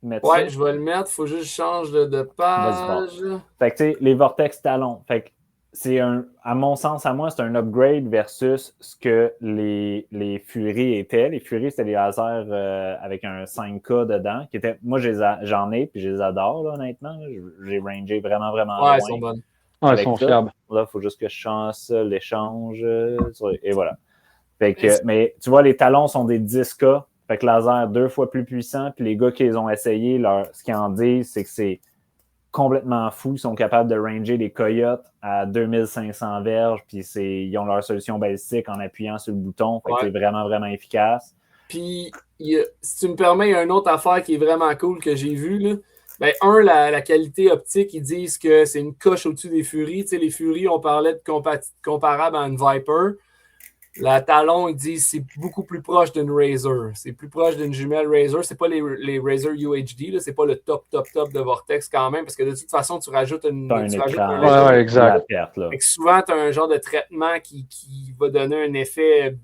mettre ça. Ouais, je vais le mettre. Il faut juste que je change de page. Fait que tu sais, les Vortex talons. Fait que c'est à mon sens, c'est un upgrade versus ce que les Fury étaient. Les Fury, c'était des lasers avec un 5K dedans. Moi, j'en ai, puis je les adore, là, honnêtement. J'ai rangé vraiment, vraiment loin. Ils sont bonnes. Ils sont fiables. Là, il faut juste que je change ça, l'échange. Et voilà. Fait que, mais tu vois, les talons sont des 10K. Fait que laser 2 fois plus puissant. Puis les gars qui les ont essayés, ce qu'ils en disent, c'est que c'est complètement fou. Ils sont capables de ranger des coyotes à 2500 verges. Puis ils ont leur solution balistique en appuyant sur le bouton. Fait que c'est vraiment, vraiment efficace. Puis, si tu me permets, il y a une autre affaire qui est vraiment cool que j'ai vue, là. Ben, la qualité optique, ils disent que c'est une coche au-dessus des Fury. Tu sais, les Fury, on parlait de comparable à une Viper. La Talon, ils disent c'est beaucoup plus proche d'une Razor. C'est plus proche d'une jumelle Razor. C'est pas les Razor UHD, là. C'est pas le top de Vortex quand même, parce que de toute façon, tu rajoutes exact. Fait que souvent, tu as un genre de traitement qui va donner un effet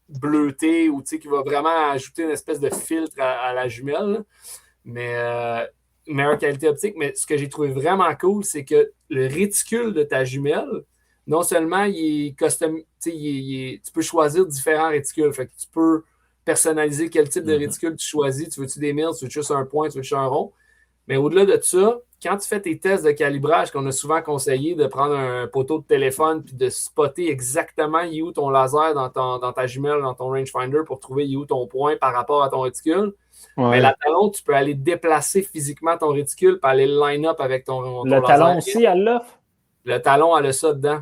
bleuté ou qui va vraiment ajouter une espèce de filtre à la jumelle. Là. Mais meilleure qualité optique. Mais ce que j'ai trouvé vraiment cool, c'est que le réticule de ta jumelle, non seulement il est custom, tu peux choisir différents réticules. Fait que tu peux personnaliser quel type de réticule tu choisis. Tu veux-tu des milles, tu veux juste un point, tu veux juste un rond. Mais au-delà de ça, quand tu fais tes tests de calibrage, qu'on a souvent conseillé de prendre un poteau de téléphone puis de spotter exactement où ton laser dans ta jumelle, dans ton rangefinder pour trouver où ton point par rapport à ton réticule. Ouais. Mais la Talon, tu peux aller déplacer physiquement ton réticule pour aller line-up avec ton laser. Le Talon aussi, elle l'offre? Le Talon, elle a ça dedans.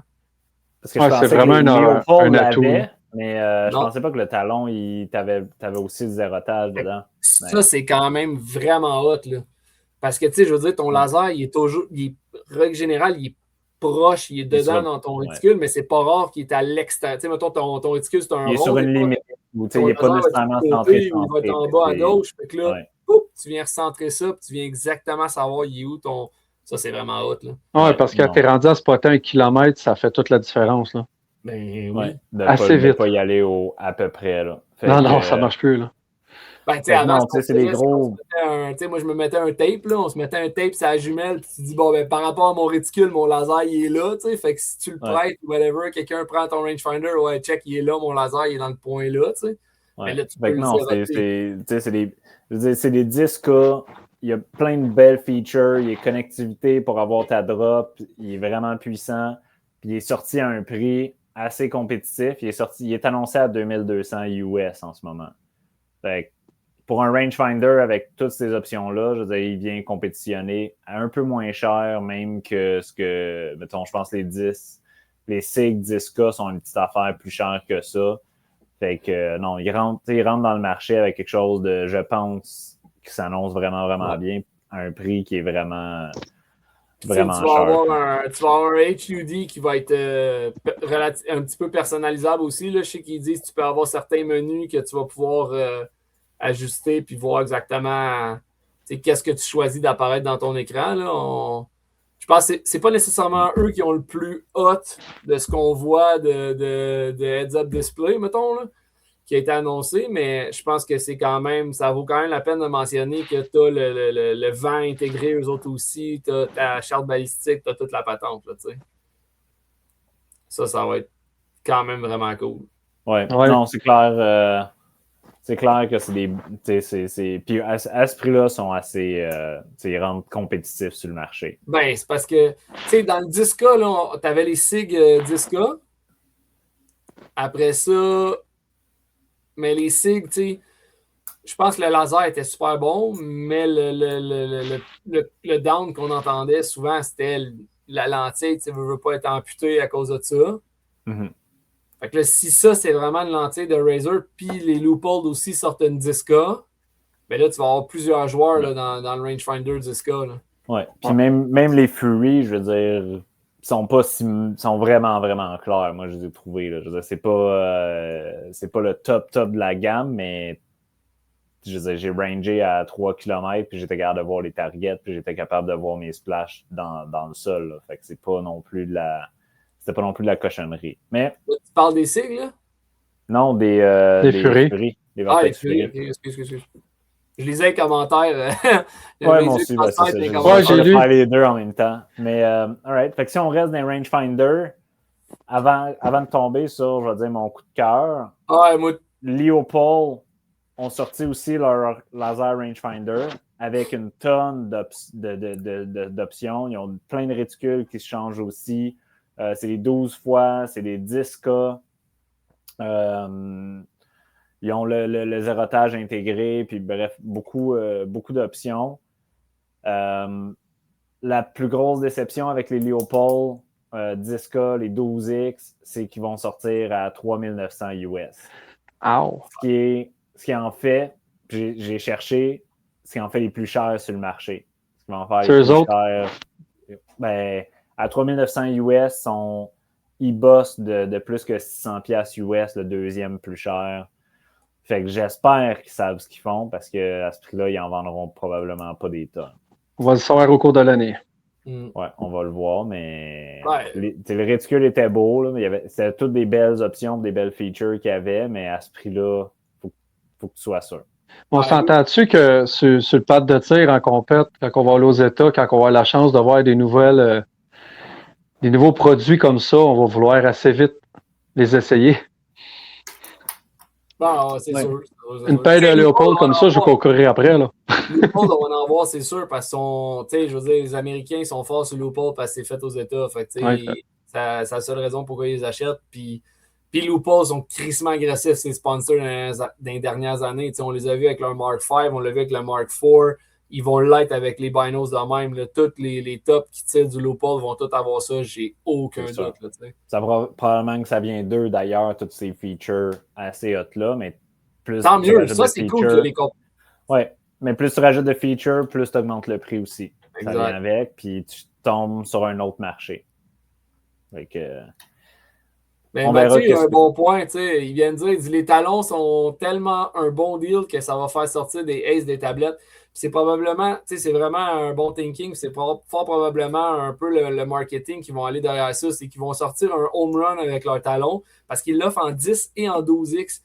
Parce que je pensais c'est vraiment un atout. Mais je pensais pas que le Talon, t'avais aussi du zérotage dedans. Ça, c'est quand même vraiment hot, là. Parce que, tu sais, je veux dire, ton laser, règle générale, il est proche, il est dedans dans ton réticule, mais c'est pas rare qu'il est à l'extérieur. Tu sais, mettons, ton réticule, c'est un rond. Il est sur une limite. Il n'est pas nécessairement centré. Il va être en bas à gauche. Fait que là, tu viens recentrer ça, puis tu viens exactement savoir il est où ton... Ça, c'est vraiment hot, là. Oui, parce que quand tu es rendu à spotter 1 kilomètre, ça fait toute la différence, là. Ben oui. Assez vite. De ne pas y aller à peu près, là. Non, ça marche plus, là. Ben, tu sais, avant, c'est des gros. Moi, je me mettais un tape, là. On se mettait un tape sur la jumelle, puis tu dis, bon, ben, par rapport à mon réticule, mon laser, il est là, tu sais. Fait que si tu le prêtes ou whatever, quelqu'un prend ton rangefinder, ouais, check, il est là, mon laser, il est dans le point là, tu sais. Ouais. Mais là, tu peux le c'est des 10K. Il y a plein de belles features. Il y a connectivité pour avoir ta drop. Il est vraiment puissant. Puis il est sorti à un prix assez compétitif. Il est annoncé à 2200 US en ce moment. Fait que pour un rangefinder avec toutes ces options-là, je veux dire, il vient compétitionner à un peu moins cher, même que ce que, mettons, je pense les SIG 10K sont une petite affaire plus chère que ça. Fait que non, il rentre dans le marché avec quelque chose de, je pense, qui s'annonce vraiment, vraiment bien, à un prix qui est vraiment, vraiment cher. Tu vas avoir un HUD qui va être un petit peu personnalisable aussi. Là. Je sais qu'ils disent que tu peux avoir certains menus que tu vas pouvoir ajuster puis voir exactement qu'est-ce que tu choisis d'apparaître dans ton écran. Là. Je pense que c'est pas nécessairement eux qui ont le plus hot de ce qu'on voit de heads-up display, mettons, là, qui a été annoncé, mais je pense que ça vaut quand même la peine de mentionner que tu as le vent intégré, eux autres aussi, tu as ta charte balistique, tu as toute la patente. Là, ça va être quand même vraiment cool. Ouais. Non, c'est clair. C'est clair que c'est des. Puis à ce prix-là, ils sont assez. Ils rentrent compétitifs sur le marché. Ben, c'est parce que, dans le 10K, tu avais les SIG 10K. Après ça, mais les SIG, je pense que le laser était super bon, mais le down qu'on entendait souvent, c'était la lentille, tu ne veux pas être amputé à cause de ça. Mm-hmm. Fait que là, si ça, c'est vraiment une lentille de Razer, puis les loopholes aussi sortent une 10K, ben là, tu vas avoir plusieurs joueurs là, dans le rangefinder 10K. Là. Ouais. Puis même les Fury, je veux dire, sont vraiment, vraiment clairs. Moi, je les ai trouvés. Là. Je veux dire, c'est pas le top de la gamme, mais je veux dire, j'ai rangé à 3 km, puis j'étais capable de voir les targets, puis j'étais capable de voir mes splashes dans le sol. Là. Fait que c'était pas non plus de la cochonnerie. Mais, tu parles des SIG, là? Non, des Fury. Des Fury. Excuse. Je lisais les commentaires. Ouais, moi aussi, c'est ça. J'ai lu les deux en même temps. Mais, alright. Fait que si on reste dans les rangefinder, avant de tomber sur, je vais dire, mon coup de cœur, Leopold ont sorti aussi leur laser rangefinder avec une tonne d'options. Ils ont plein de réticules qui se changent aussi. C'est des 12 fois, c'est des 10K. Ils ont le zérotage intégré, puis bref, beaucoup d'options. La plus grosse déception avec les Leopold 10K, les 12X, c'est qu'ils vont sortir à 3900 US. Ow. Ce qui en fait, j'ai cherché, ce qui en fait les plus chers sur le marché. Ce qui va en faire les plus chers. Ben, à 3900 US, ils bossent de plus que 600$ US, le deuxième plus cher. Fait que j'espère qu'ils savent ce qu'ils font parce qu'à ce prix-là, ils en vendront probablement pas des tonnes. On va le savoir au cours de l'année. Ouais, on va le voir, mais le réticule était beau. Là, c'était toutes des belles options, des belles features qu'il y avait, mais à ce prix-là, il faut que tu sois sûr. On s'entend-tu que sur le pad de tir en compète, quand on va aller aux États, quand on va avoir la chance de voir des nouveaux produits comme ça, on va vouloir assez vite les essayer. Bon, c'est sûr. Une paire de Leopold comme ça, je vais courir après. Là. Leopold, on va en voir, c'est sûr, parce que je veux dire, les Américains sont forts sur Leopold parce que c'est fait aux États. Fait c'est la seule raison pourquoi ils les achètent. Puis Leopold sont crissement agressifs, ces sponsors dans les dernières années. On les a vus avec leur Mark V, on l'a vu avec le Mark IV. Ils vont l'être avec les binos de même. Là. Tous les tops qui tirent du Leopold vont tous avoir ça. J'ai aucun doute. Là, ça probablement que ça vient d'eux, d'ailleurs, toutes ces features assez hot-là. Mais plus tant mieux. Ça, c'est cool que les Oui, mais plus tu rajoutes de features, plus tu augmentes le prix aussi. Exact. Ça vient avec, puis tu tombes sur un autre marché. Fait que... Mais Mathieu a un bon point. Il vient de dire les talons sont tellement un bon deal que ça va faire sortir des aces des tablettes. C'est probablement, c'est vraiment un bon thinking. C'est fort probablement un peu le marketing qui vont aller derrière ça. C'est qu'ils vont sortir un home run avec leurs talons parce qu'ils l'offrent en 10 et en 12X.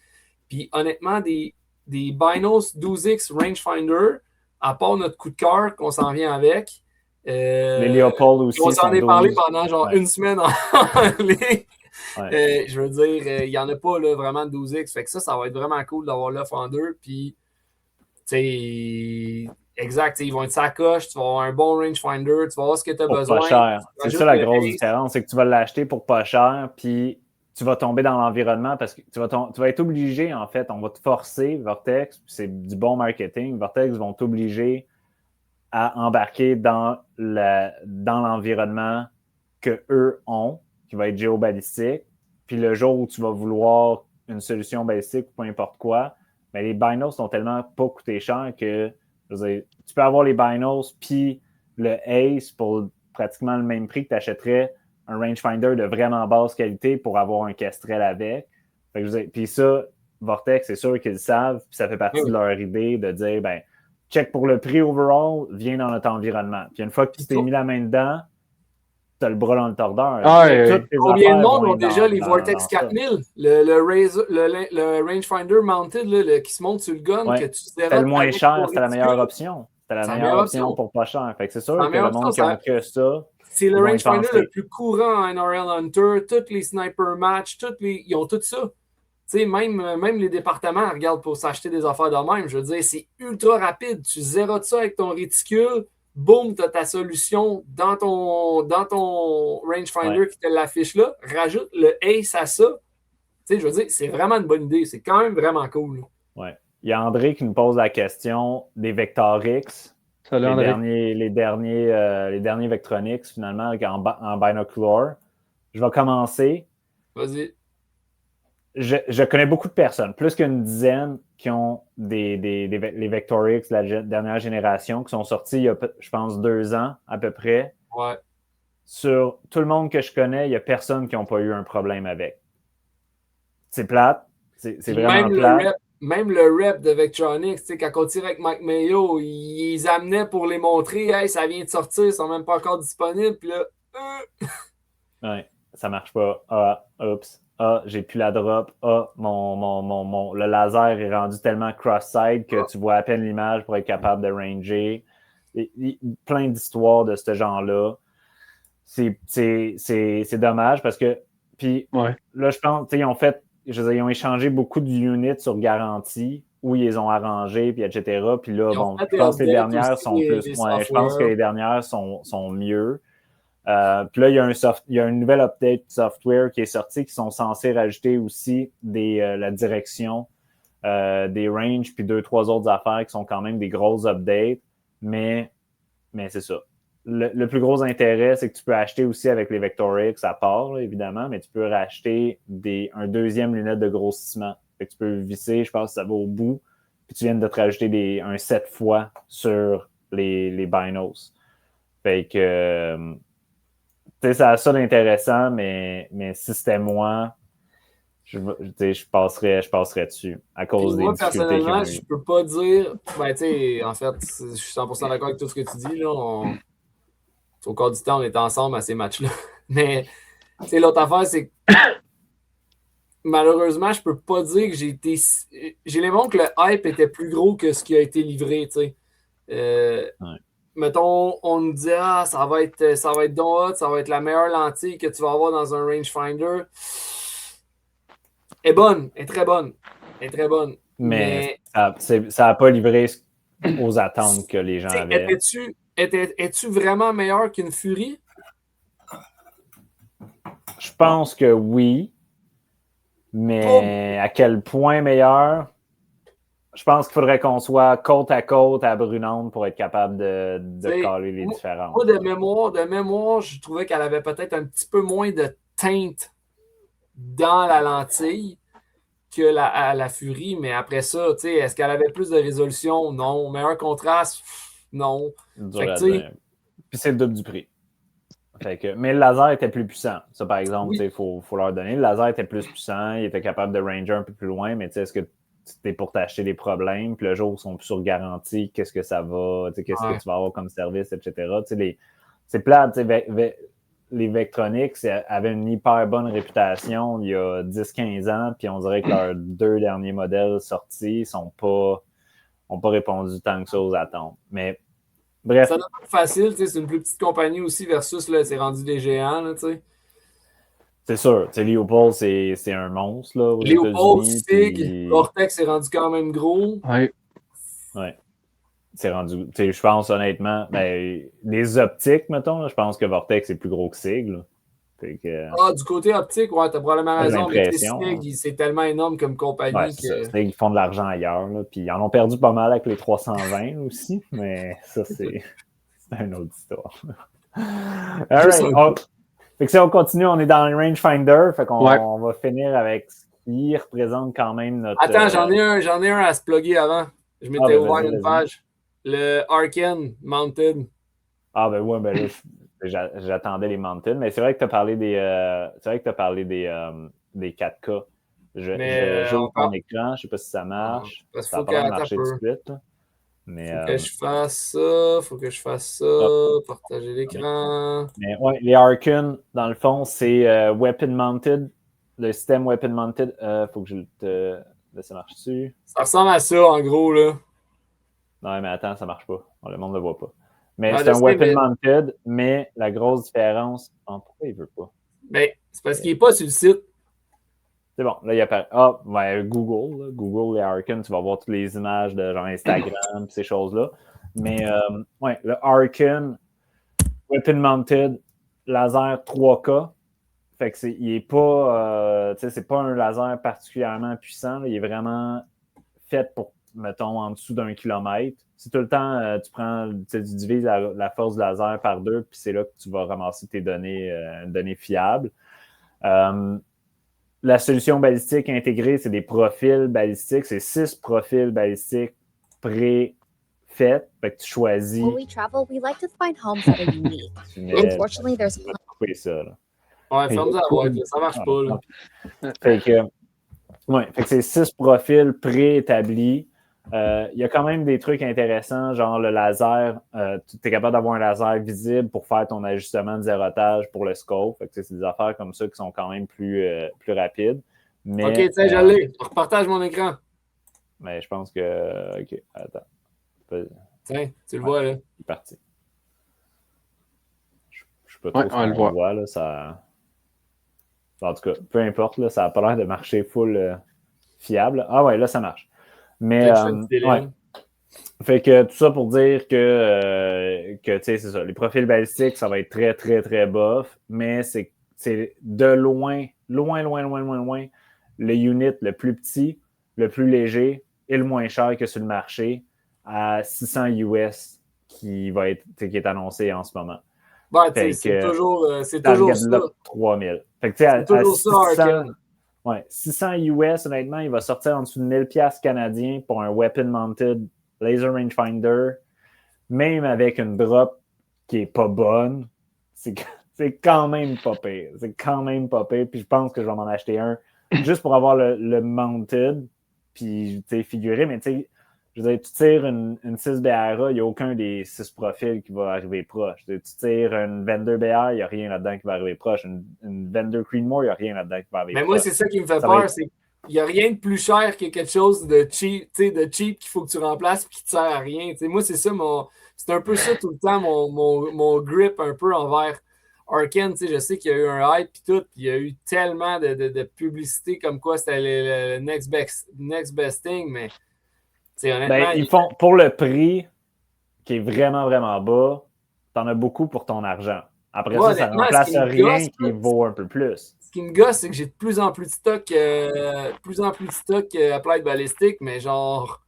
Puis honnêtement, des des Binos 12X rangefinder, à part notre coup de cœur qu'on s'en vient avec. Les Léopold aussi. On s'en est parlé pendant genre une semaine en ligne. Ouais. Je veux dire, il n'y en a pas là, vraiment de 12X. Fait que ça va être vraiment cool d'avoir l'offre en deux. Puis, exact, ils vont être sacoche, tu vas avoir un bon rangefinder, tu vas avoir ce que tu as besoin. Pas cher. C'est ça la grosse différence, c'est que tu vas l'acheter pour pas cher, puis tu vas tomber dans l'environnement parce que tu vas être obligé, en fait, on va te forcer, Vortex, puis c'est du bon marketing, Vortex vont t'obliger à embarquer dans l'environnement qu'eux ont, qui va être géobalistique. Puis le jour où tu vas vouloir une solution balistique ou peu importe quoi, mais les binos sont tellement pas coûtés cher que je veux dire, tu peux avoir les binos puis le Ace pour pratiquement le même prix que tu achèterais un rangefinder de vraiment basse qualité pour avoir un Kestrel avec. Fait que puis ça, Vortex, c'est sûr qu'ils le savent, puis ça fait partie de leur idée de dire, ben, check pour le prix overall, viens dans notre environnement. Puis une fois que tu t'es mis la main dedans, tu as le bras dans le tordeur. Combien de monde ont déjà les Vortex 4000? Le rangefinder mounted là, qui se monte sur le gun. Ouais. C'était le moins cher, c'était la meilleure option. C'était la meilleure option pour pas cher. Fait que c'est sûr que le monde qui n'a que ça. C'est le rangefinder le plus courant en NRL Hunter. Tous les sniper match, ils ont tout ça. Même les départements regardent pour s'acheter des affaires de même. Je veux dire, c'est ultra rapide. Tu zérotes ça avec ton réticule. Boum, tu as ta solution dans ton rangefinder qui te l'affiche là. Rajoute le Ace à ça. Je veux dire, c'est vraiment une bonne idée. C'est quand même vraiment cool. Ouais. Il y a André qui nous pose la question des Vector X. Salut, André. Les derniers Vectronix, finalement, en binocular. Je vais commencer. Vas-y. Je connais beaucoup de personnes, plus qu'une dizaine, qui ont les Vector X de la dernière génération, qui sont sortis il y a, je pense, 2 ans à peu près. Ouais. Sur tout le monde que je connais, il n'y a personne qui n'a pas eu un problème avec. C'est plate. C'est vraiment plate. Même le rep de Vectronix, quand on tire avec Mike Mayo, ils les amenaient pour les montrer. Hey, ça vient de sortir, ils sont même pas encore disponibles. Puis là, ouais, ça marche pas. Ah, oups. Ah, j'ai plus la drop. Ah, le laser est rendu tellement cross-side que tu vois à peine l'image pour être capable de ranger. Plein d'histoires de ce genre-là. C'est dommage parce que. Puis là, je pense, ils ont échangé beaucoup de units sur garantie où ils les ont arrangés, puis etc. Puis là, bon, je pense que les dernières sont plus. Je pense que les dernières sont mieux. Puis là, il y a une nouvelle update software qui est sortie qui sont censés rajouter aussi la direction des ranges puis 2-3 autres affaires qui sont quand même des grosses updates. Mais c'est ça. Le plus gros intérêt, c'est que tu peux acheter aussi avec les Vector X à part, là, évidemment, mais tu peux racheter un deuxième lunette de grossissement. Fait que tu peux visser, je pense que ça va au bout, puis tu viens de te rajouter un 7 fois sur les binos. Fait que ça a ça d'intéressant, mais si c'était moi, je passerais dessus à cause des difficultés qu'ils ont eues. Personnellement, je peux pas dire. En fait, je suis 100% d'accord avec tout ce que tu dis. Là, au cours du temps, on est ensemble à ces matchs-là. Mais l'autre affaire, c'est que malheureusement, je peux pas dire que j'ai l'impression que le hype était plus gros que ce qui a été livré. Mettons, on nous dit ça va être donc hot, ça va être la meilleure lentille que tu vas avoir dans un rangefinder. Elle est bonne, elle est très bonne. Elle est très bonne. Mais ça n'a pas livré aux attentes que les gens avaient. Es-tu vraiment meilleur qu'une Fury? Je pense que oui. Mais à quel point meilleur? Je pense qu'il faudrait qu'on soit côte à côte à Brunonde pour être capable de caler les différences. Moi, de mémoire, je trouvais qu'elle avait peut-être un petit peu moins de teinte dans la lentille que la Fury, mais après ça, est-ce qu'elle avait plus de résolution? Non. Meilleur contraste? Non. Puis c'est le double du prix. Mais le laser était plus puissant. Ça, par exemple, il faut leur donner. Le laser était plus puissant, il était capable de ranger un peu plus loin, mais est-ce que c'était pour t'acheter des problèmes? Puis le jour où ils sont plus sur garantie, qu'est-ce que ça va? Qu'est-ce que tu vas avoir comme service, etc. C'est plate. les Vectronics avaient une hyper bonne réputation il y a 10-15 ans, puis on dirait que leurs 2 derniers modèles sortis n'ont pas répondu tant que ça aux attentes. Mais bref. Ça doit être facile, c'est une plus petite compagnie aussi versus, là, c'est rendu des géants, là, tu sais. C'est sûr. Leopold, c'est un monstre, là, aux Leopold, États-Unis. Sig, Vortex est rendu quand même gros. Oui. Ouais. C'est rendu, je pense honnêtement, les optiques, mettons, là, je pense que Vortex est plus gros que Sig. Là. Du côté optique, ouais, t'as probablement raison, mais Sig, c'est tellement énorme comme compagnie. Ouais, c'est ça. Ils font de l'argent ailleurs, là, puis ils en ont perdu pas mal avec les 320 aussi, mais ça, c'est une autre histoire. All right. Fait que si on continue, on est dans le rangefinder, fait qu'on on va finir avec ce qui représente quand même notre... Attends, j'en ai un à se plugger avant. Je m'étais ouvert une page. Le Arken Mounted. Ah ben ouais, ben là, j'attendais les Mounted, mais c'est vrai que tu as parlé des 4K. J'ouvre mon écran, je sais pas si ça marche. Ça va pas marcher tout de suite. Mais, faut que je fasse ça, partager l'écran. Mais ouais, les Arken, dans le fond, c'est Weapon Mounted. Le système Weapon Mounted, faut que je te laisse marcher dessus. Ça ressemble à ça, en gros, là. Non, mais attends, ça marche pas. Le monde ne le voit pas. Mais c'est un Weapon Mounted, mais la grosse différence... pourquoi il veut pas? Ben, c'est parce qu'il n'est pas sur le site. C'est bon, là, il apparaît. Google. Là. Google, les Arken, tu vas voir toutes les images de genre Instagram et ces choses-là. Mais, le Arken, Weapon Mounted, laser 3K. Fait que il est pas... c'est pas un laser particulièrement puissant. Là. Il est vraiment fait pour, mettons, en dessous d'1 kilomètre. Si tout le temps, tu divises la force du laser par 2, puis c'est là que tu vas ramasser tes données fiables. La solution balistique intégrée, c'est des profils balistiques. C'est 6 profils balistiques pré-faits. Fait que tu choisis... When we travel, we like to find homes that are unique. Unfortunately, there's... couper ça, là. Ouais, ferme ça, ça marche pas, là. Fait que c'est 6 profils préétablis. Il y a quand même des trucs intéressants, genre le laser. Tu es capable d'avoir un laser visible pour faire ton ajustement de zérotage pour le scope. Fait que c'est des affaires comme ça qui sont quand même plus rapides. Mais, OK, tiens, je l'ai. Je repartage mon écran. Mais je pense que... OK, attends. Tiens, tu le vois, là. C'est parti. Je sais pas trop on le voit. Voit, là, ça... En tout cas, peu importe, là, ça n'a pas l'air de marcher full fiable. Ah ouais, là, ça marche. Mais, fait que tout ça pour dire que tu sais, c'est ça. Les profils balistiques, ça va être très, très, très bof, mais c'est de loin, le unit le plus petit, le plus léger et le moins cher que sur le marché à 600 US qui est annoncé en ce moment. Ben, c'est toujours ça. 3000. Fait que tu sais, à 600, 600 US, honnêtement, il va sortir en dessous de 1000$ canadiens pour un Weapon Mounted Laser Rangefinder, même avec une drop qui est pas bonne. C'est quand même pas pire. C'est quand même pas pire. Puis je pense que je vais m'en acheter un juste pour avoir le Mounted, puis figuré. Mais tu sais, je veux dire, tu tires une 6 BRA, il n'y a aucun des 6 profils qui va arriver proche. Tu tires une Vendor BR, il n'y a rien là-dedans qui va arriver proche. Une Vendor Creedmoor, il n'y a rien là-dedans qui va arriver proche. Mais moi, c'est ça qui me fait peur, c'est qu'il n'y a rien de plus cher que quelque chose de cheap qu'il faut que tu remplaces et qui ne te sert à rien. T'sais, moi, c'est ça, c'est un peu ça tout le temps, mon grip un peu envers Arken. Je sais qu'il y a eu un hype et tout, puis il y a eu tellement de publicité comme quoi c'était le next best thing, mais ils font pour le prix qui est vraiment, vraiment bas, t'en as beaucoup pour ton argent. Après ça ne remplace rien qui vaut un peu plus. Ce qui me gosse, c'est que j'ai de plus en plus de stock Applied Ballistic, mais genre,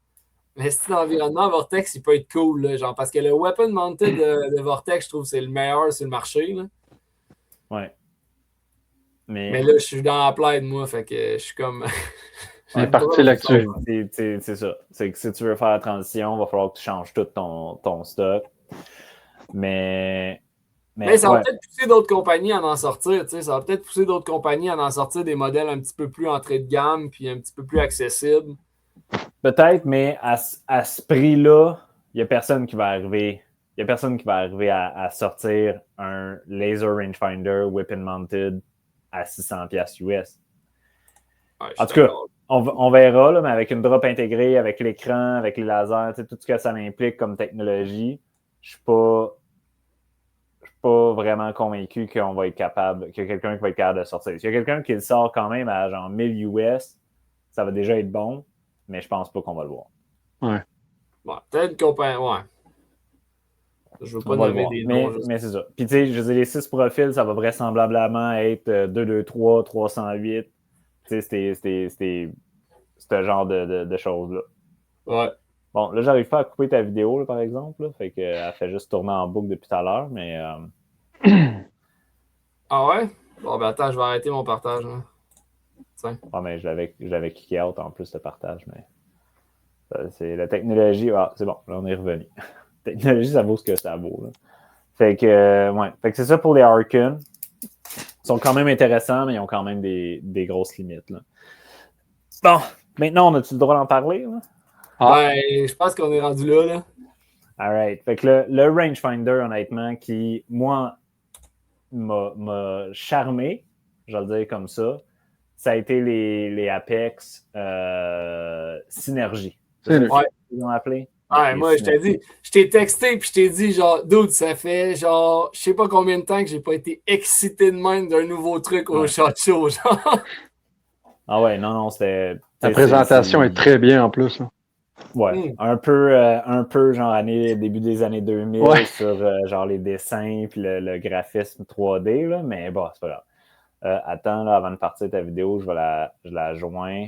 le style d'environnement Vortex, il peut être cool, là, genre, parce que le Weapon Mounted de Vortex, je trouve que c'est le meilleur sur le marché. Là. Ouais. Mais là, je suis dans Applied, moi, fait que je suis comme... On est parti là-dessus. C'est ça. C'est que si tu veux faire la transition, il va falloir que tu changes tout ton stock. Mais ça va peut-être pousser d'autres compagnies à en sortir. Ça va peut-être pousser d'autres compagnies à en sortir des modèles un petit peu plus entrée de gamme puis un petit peu plus accessibles. Peut-être, mais à ce prix-là, il n'y a personne qui va arriver n'y a personne qui va arriver à sortir un laser rangefinder whip and mounted à 600$ US. Ouais, en tout cas, on verra, là, mais avec une drop intégrée, avec l'écran, avec les lasers, tout ce que ça implique comme technologie, je suis pas vraiment convaincu qu'on va être capable, qu'il y a quelqu'un qui va être capable de sortir. S'il y a quelqu'un qui le sort quand même à genre 1000 US, ça va déjà être bon, mais je pense pas qu'on va le voir. Ouais. Bon, peut-être qu'on peut. Ouais. Je veux pas nommer des noms. Mais c'est ça. Puis tu sais, je veux dire, les 6 profils, ça va vraisemblablement être 223, 308. Tu sais, c'est ce genre de choses-là. Ouais. Bon, là, j'arrive pas à couper ta vidéo, là, par exemple. Là, fait qu'elle fait juste tourner en boucle depuis tout à l'heure, mais... Ah ouais? Bon, ben attends, je vais arrêter mon partage. Hein. Tiens. Ah, mais je l'avais kické out en plus, le partage, mais... c'est la technologie... Ah, c'est bon, là, on est revenu. La technologie, ça vaut ce que ça vaut. Là. Fait que, ouais. Fait que c'est ça pour les Archon. Ils sont quand même intéressants, mais ils ont quand même des grosses limites. Là. Bon, maintenant, on a-tu le droit d'en parler? Là? Ben, je pense qu'on est rendu là. All right. Fait que le rangefinder, honnêtement, qui, moi, m'a charmé, je vais le dire comme ça a été les Apex Synergie. C'est ça qu'ils ont appelé? Ouais, moi, je t'ai texté puis je t'ai dit, genre, dude, ça fait, genre, je sais pas combien de temps que j'ai pas été excité de même d'un nouveau truc au Shot Show, genre. Ah ouais, non, c'était... La présentation est très bien en plus. Là. Ouais, un peu genre début des années 2000 sur genre les dessins puis le graphisme 3D, là, mais bon, c'est pas grave. Attends, là, avant de partir ta vidéo, je la joins.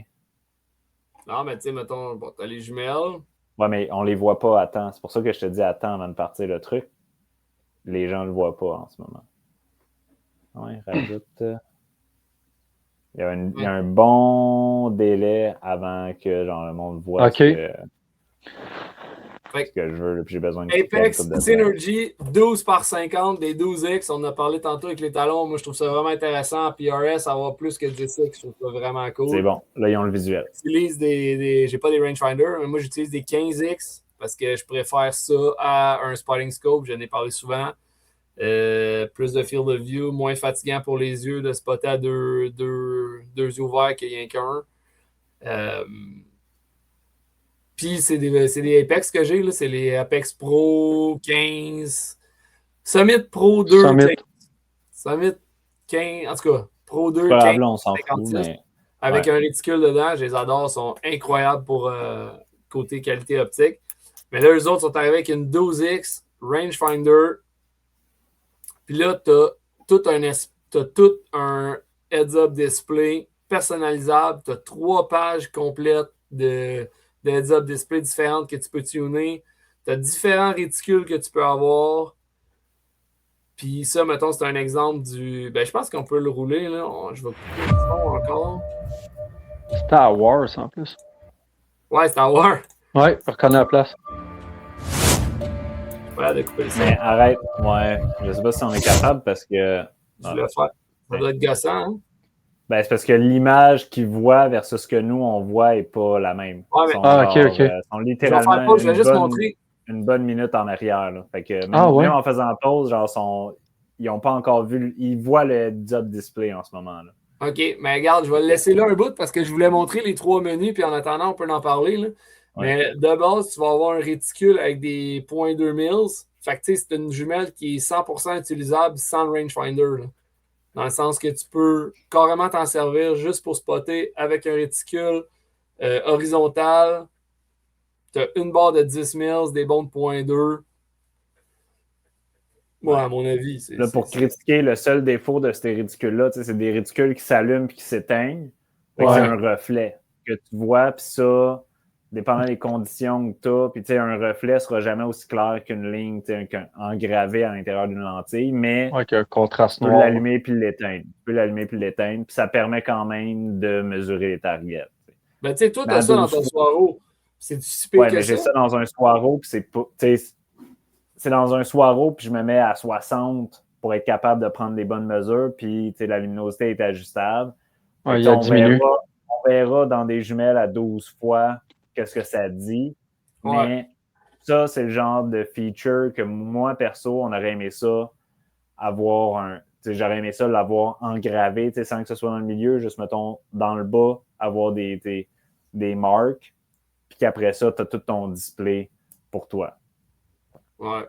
Non, mais tu sais, mettons, bon, t'as les jumelles. Ouais, mais on les voit pas, attends. C'est pour ça que je te dis attends avant de partir le truc. Les gens le voient pas en ce moment. Ouais, rajoute... Il y a un bon délai avant que genre, le monde voit ce que je veux, puis j'ai besoin de Apex Synergy, 12/50, des 12X. On a parlé tantôt avec les talons. Moi, je trouve ça vraiment intéressant. PRS, avoir plus que 10X, je trouve ça vraiment cool. C'est bon. Là, ils ont le visuel. J'utilise j'ai pas des rangefinders, mais moi, j'utilise des 15X parce que je préfère ça à un spotting scope. J'en ai parlé souvent. Plus de field of view, moins fatigant pour les yeux de spotter à deux yeux ouverts qu'il n'y a rien qu'un. Puis c'est des Apex que j'ai, là. C'est les Apex Pro 15. Summit Pro 2. Summit 15. En tout cas, Pro 2, 15. On s'en fout, mais... Avec un réticule dedans, je les adore. Ils sont incroyables pour côté qualité optique. Mais là, eux autres sont arrivés avec une 12X, rangefinder. Puis là, tu as tout un heads-up display personnalisable. Tu as 3 pages complètes de heads-up display différentes que tu peux tuner. Tu as différents réticules que tu peux avoir. Puis ça, mettons, c'est un exemple du... Ben, je pense qu'on peut le rouler, là. Je vais couper le son encore. Star Wars, en plus. Ouais, Star Wars. Ouais, je reconnais la place. Voilà, de couper le son. Mais arrête, ouais. Je sais pas si on est capable parce que... Je vais le faire. Ça doit être gossant, hein? Ben, c'est parce que l'image qu'ils voient versus ce que nous, on voit n'est pas la même. Ouais, mais... Ils sont littéralement je vais juste montrer. Une bonne minute en arrière. Là. Fait que même en faisant pause, genre, ils n'ont pas encore vu... Ils voient le heads-up display en ce moment. Là. OK, mais regarde, je vais le laisser là un bout parce que je voulais montrer les 3 menus, puis en attendant, on peut en parler. Là. Ouais. Mais de base, tu vas avoir un réticule avec des .2 mils. Fait que tu sais, c'est une jumelle qui est 100% utilisable sans le rangefinder. Là. Dans le sens que tu peux carrément t'en servir juste pour spotter avec un réticule horizontal. Tu as une barre de 10 mils, des bons de .2. Moi, à mon avis, c'est... Là, pour critiquer, le seul défaut de ces réticules-là, c'est des réticules qui s'allument et qui s'éteignent. C'est un reflet que tu vois, puis ça, dépendant des conditions que tu as, puis un reflet ne sera jamais aussi clair qu'une ligne engravée à l'intérieur d'une lentille, mais un contraste tu peux l'allumer puis l'éteindre. Puis ça permet quand même de mesurer les targets. Ben, tu sais, toi, tu as ça dans ton Swaro. C'est du super que ça. Ouais, mais j'ai ça dans un Swaro, puis c'est pas... C'est dans un Swaro, puis je me mets à 60 pour être capable de prendre des bonnes mesures, puis la luminosité est ajustable. Ouais, on verra dans des jumelles à 12 fois qu'est-ce que ça dit, mais ça, c'est le genre de feature que moi, perso, on aurait aimé ça avoir j'aurais aimé ça l'avoir engravé, sans que ce soit dans le milieu, juste, mettons, dans le bas, avoir des marques, puis qu'après ça, tu as tout ton display pour toi. Ouais.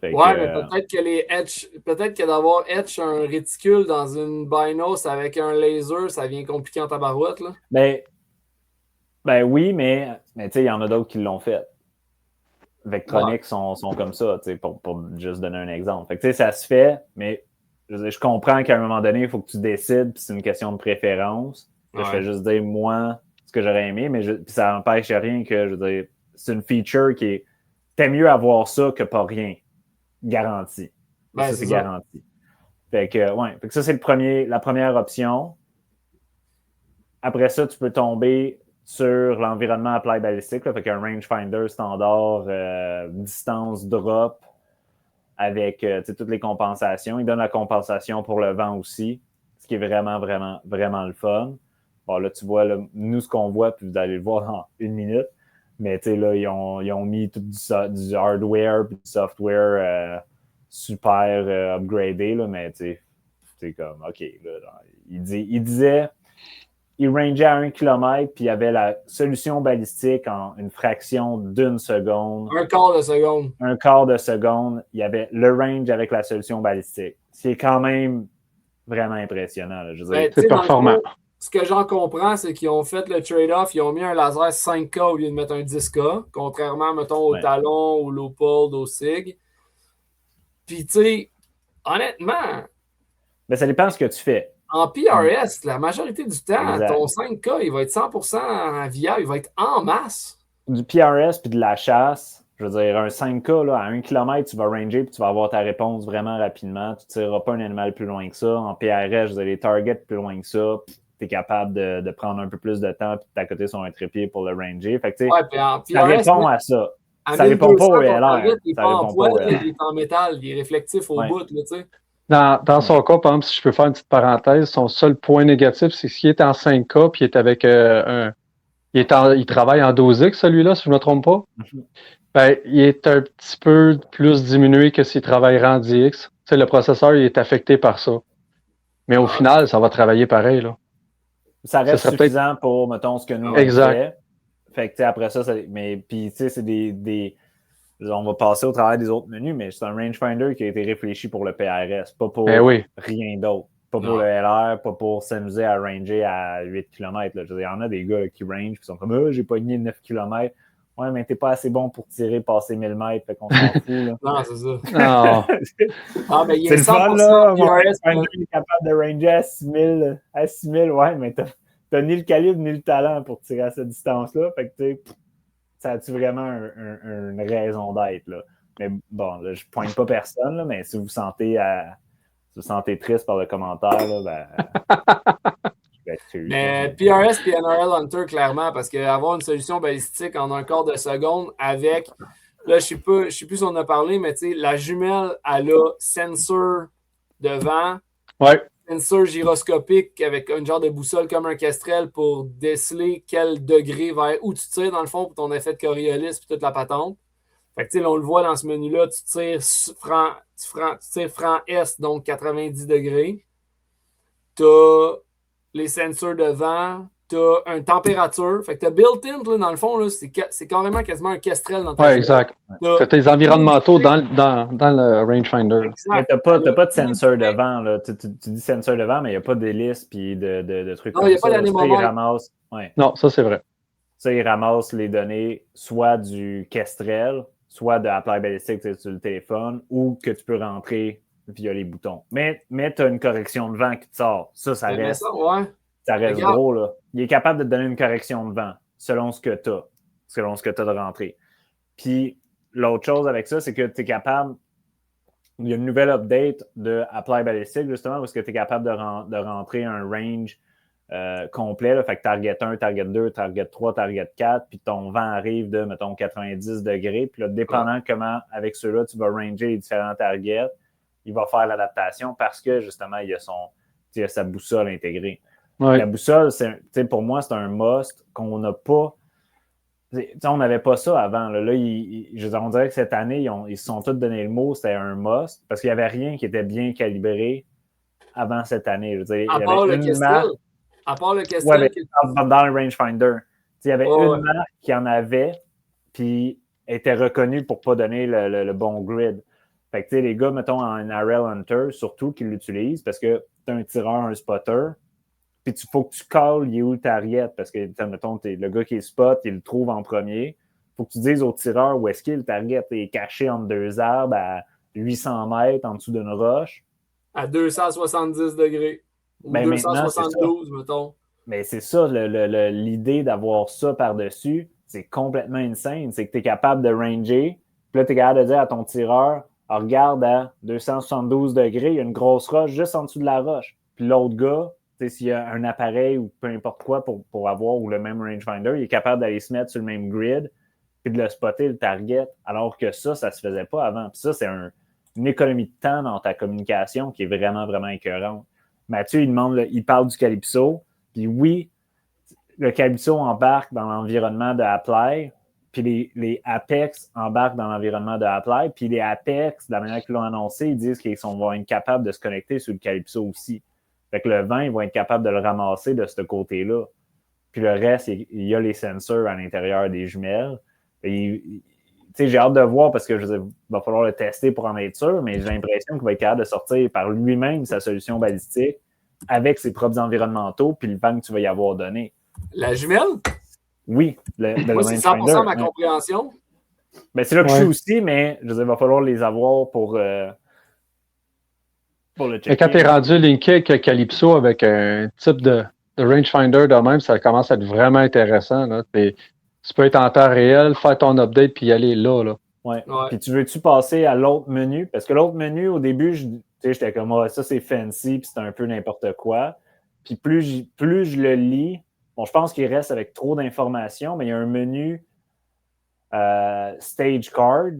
Mais peut-être que peut-être que d'avoir etch un réticule dans une Binos avec un laser, ça vient compliqué en tabarouette, là. Ben oui, mais tu sais, il y en a d'autres qui l'ont fait. Vectronics sont comme ça, pour juste donner un exemple. Fait que, ça se fait, mais je comprends qu'à un moment donné, il faut que tu décides, puis c'est une question de préférence. Je fais juste dire, moi, ce que j'aurais aimé, mais puis ça n'empêche rien que, je veux dire, c'est une feature qui est... T'aimes mieux avoir ça que pas rien. Garanti. Ça, c'est garanti. Fait que, fait que ça, c'est la première option. Après ça, tu peux tomber sur l'environnement Apply Ballistic, fait qu'un rangefinder standard, distance drop, avec toutes les compensations. Il donne la compensation pour le vent aussi, ce qui est vraiment, vraiment, vraiment le fun. Bon, là, tu vois, là, nous, ce qu'on voit, puis vous allez le voir dans 1 minute, mais tu sais, là, ils ont mis tout du hardware puis du software super upgradé, là, mais tu sais, c'est comme, OK, là, il disait, il rangeait à 1 km, puis il y avait la solution balistique en une fraction d'1 seconde. Un quart de seconde. Un quart de seconde, il y avait le range avec la solution balistique. Ce qui est quand même vraiment impressionnant. Là, je veux dire. C'est performant. Ce que j'en comprends, c'est qu'ils ont fait le trade-off, ils ont mis un laser 5K au lieu de mettre un 10K, contrairement, mettons, au Talon, au Leupold, au SIG. Puis, tu sais, honnêtement... Mais ça dépend de ce que tu fais. En PRS, la majorité du temps, ton 5K, il va être 100% viable, il va être en masse. Du PRS puis de la chasse, je veux dire, un 5K, là, à 1 km, tu vas ranger puis tu vas avoir ta réponse vraiment rapidement. Tu ne tireras pas un animal plus loin que ça. En PRS, je veux dire, les targets plus loin que ça, tu es capable de prendre un peu plus de temps puis de t'accoter sur un trépied pour le ranger. Fait que, tu sais, ça répond à ça. Ça répond pas au LR. Il n'est pas en poil, il est en métal, il est réflectif au bout, tu sais. Dans son cas, par exemple, si je peux faire une petite parenthèse, son seul point négatif, c'est qu'il est en 5K puis il est avec il travaille en 12X, celui-là, si je ne me trompe pas. Ben, il est un petit peu plus diminué que s'il travaillerait en 10X. Tu sais, le processeur, il est affecté par ça. Mais au final, ça va travailler pareil, là. Ça reste suffisant pour, mettons, ce que nous, on fait. Fait que, après ça, mais puis, tu sais, c'est on va passer au travail des autres menus, mais c'est un rangefinder qui a été réfléchi pour le PRS, pas pour rien d'autre. Pas pour le LR, pas pour s'amuser à ranger à 8 km. Là. Je veux dire, il y en a des gars là, qui range qui sont comme j'ai pas gagné 9 km. Ouais, mais t'es pas assez bon pour tirer passer 1000 mètres, fait qu'on s'en fout. Là. Non, c'est ça. Non. Mais il c'est le fun, là. Mon PRS est capable de ranger à 6000. Ouais, mais t'as ni le calibre ni le talent pour tirer à cette distance-là. Fait que, tu sais, ça a-tu vraiment une raison d'être, là? Mais bon, là, je pointe pas personne, là, mais si vous vous sentez triste par le commentaire, là, je vais être curieux. Mais PRS et NRL Hunter, clairement, parce qu'avoir une solution balistique en un quart de seconde avec, là, je sais plus si on a parlé, mais tu sais, la jumelle, elle a sensor devant, sensor gyroscopique avec un genre de boussole comme un Kestrel pour déceler quel degré vers où tu tires, dans le fond, pour ton effet de Coriolis et toute la patente. Fait que, tu sais, on le voit dans ce menu-là, tu tires franc est, donc 90 degrés. Tu as les sensors devant, tu as une température. Fait que tu as built-in, là, dans le fond, là, c'est carrément quasiment un Kestrel dans ta jumelle. Exact. Tu as tes environnementaux dans le rangefinder. Mais tu n'as pas de sensor devant. Là. Tu dis sensor devant, mais il n'y a pas d'hélice puis de trucs comme ça. Non, il n'y a pas d'anémomètre. Non, ça, c'est vrai. Ça, il ramasse les données soit du Kestrel, soit de Apply Ballistic sur le téléphone, ou que tu peux rentrer via les boutons. Mais tu as une correction de vent qui te sort. Ça reste, ça reste gros. Là. Il est capable de te donner une correction de vent selon ce que tu as de rentrée. Puis, l'autre chose avec ça, c'est que tu es capable... Il y a une nouvelle update de Apply Ballistic, justement, parce que tu es capable de rentrer un range complet. Là, fait que target 1, target 2, target 3, target 4, puis ton vent arrive de, mettons, 90 degrés. Puis là, dépendant comment, avec ceux-là, tu vas ranger les différents targets, il va faire l'adaptation parce que, justement, il a sa boussole intégrée. La boussole, pour moi, c'est un must qu'on n'a pas. On n'avait pas ça avant. Là, on dirait que cette année, ils se sont tous donné le mot, c'était un must, parce qu'il n'y avait rien qui était bien calibré avant cette année. Je veux dire, à part le Kestrel. À part le Kestrel. Dans le rangefinder. Il y avait une marque qui en avait, puis était reconnue pour ne pas donner le bon grid. Fait que les gars, mettons, en Arrel Hunter, surtout, qui l'utilisent, parce que tu as un tireur, un spotter, puis il faut que tu calls, il est où le target, parce que, mettons, le gars qui est spot, il le trouve en premier. Il faut que tu dises au tireur où est-ce qu'il est le target. Il est caché entre deux arbres à 800 mètres en dessous d'une roche. À 270 degrés. Ou 272, mettons. Mais c'est ça, l'idée d'avoir ça par-dessus, c'est complètement insane. C'est que tu es capable de ranger, puis là, tu es capable de dire à ton tireur, regarde à 272 degrés, il y a une grosse roche juste en dessous de la roche. Puis l'autre gars, s'il y a un appareil ou peu importe quoi pour avoir, ou le même rangefinder, il est capable d'aller se mettre sur le même grid et de le spotter, le target, alors que ça se faisait pas avant. Puis ça, c'est une économie de temps dans ta communication qui est vraiment, vraiment écœurante. Mathieu, il parle du Calypso, puis oui, le Calypso embarque dans l'environnement de Apply, puis les Apex embarquent dans l'environnement de Apply, puis les Apex, de la manière qu'ils l'ont annoncé, ils disent qu'ils vont être capables de se connecter sur le Calypso aussi. Fait que le vent, ils vont être capables de le ramasser de ce côté-là. Puis le reste, il y a les sensors à l'intérieur des jumelles. J'ai hâte de voir parce que il va falloir le tester pour en être sûr, mais j'ai l'impression qu'il va être capable de sortir par lui-même sa solution balistique avec ses propres environnementaux puis le vent que tu vas y avoir donné. La jumelle? Oui. Moi, c'est 100% ma compréhension. Ben, c'est là que je suis aussi, mais il va falloir les avoir pour le checker. Et quand tu es rendu linké avec Calypso avec un type de rangefinder de même, ça commence à être vraiment intéressant. Là. Tu peux être en temps réel, faire ton update puis y aller là. Ouais. Puis tu veux-tu passer à l'autre menu? Parce que l'autre menu, au début, j'étais comme ça c'est fancy, puis c'est un peu n'importe quoi. Puis plus je le lis, bon, je pense qu'il reste avec trop d'informations, mais il y a un menu stage card.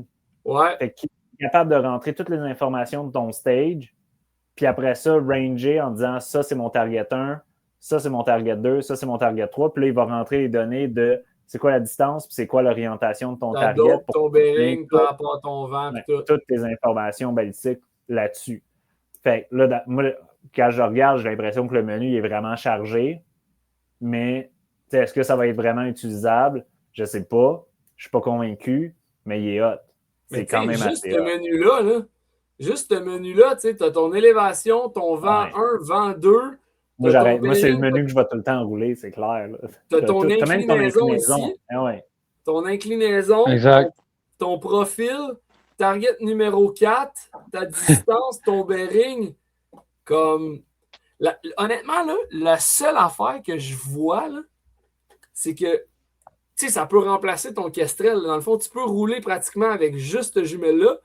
Ouais. Fait qu'il est capable de rentrer toutes les informations de ton stage, puis après ça, ranger en disant ça, c'est mon target 1, ça, c'est mon target 2, ça, c'est mon target 3. Puis là, il va rentrer les données de c'est quoi la distance, puis c'est quoi l'orientation de ton target. Ton bearing par rapport à ton vent. Toutes tes informations balistiques là-dessus. Fait que là, moi, quand je regarde, j'ai l'impression que le menu est vraiment chargé, mais est-ce que ça va être vraiment utilisable? Je ne sais pas. Je ne suis pas convaincu, mais il est hot. C'est quand même juste assez ce menu-là, juste ce menu-là, tu as ton élévation, ton vent 1, vent 2. Moi, c'est le menu que je vais tout le temps rouler, c'est clair. Tu as ton inclinaison ici. Ton inclinaison, ton profil, target numéro 4, ta distance, ton bearing. Honnêtement, là, la seule affaire que je vois, là, c'est que ça peut remplacer ton Kestrel. Dans le fond, tu peux rouler pratiquement avec juste cette jumelle-là.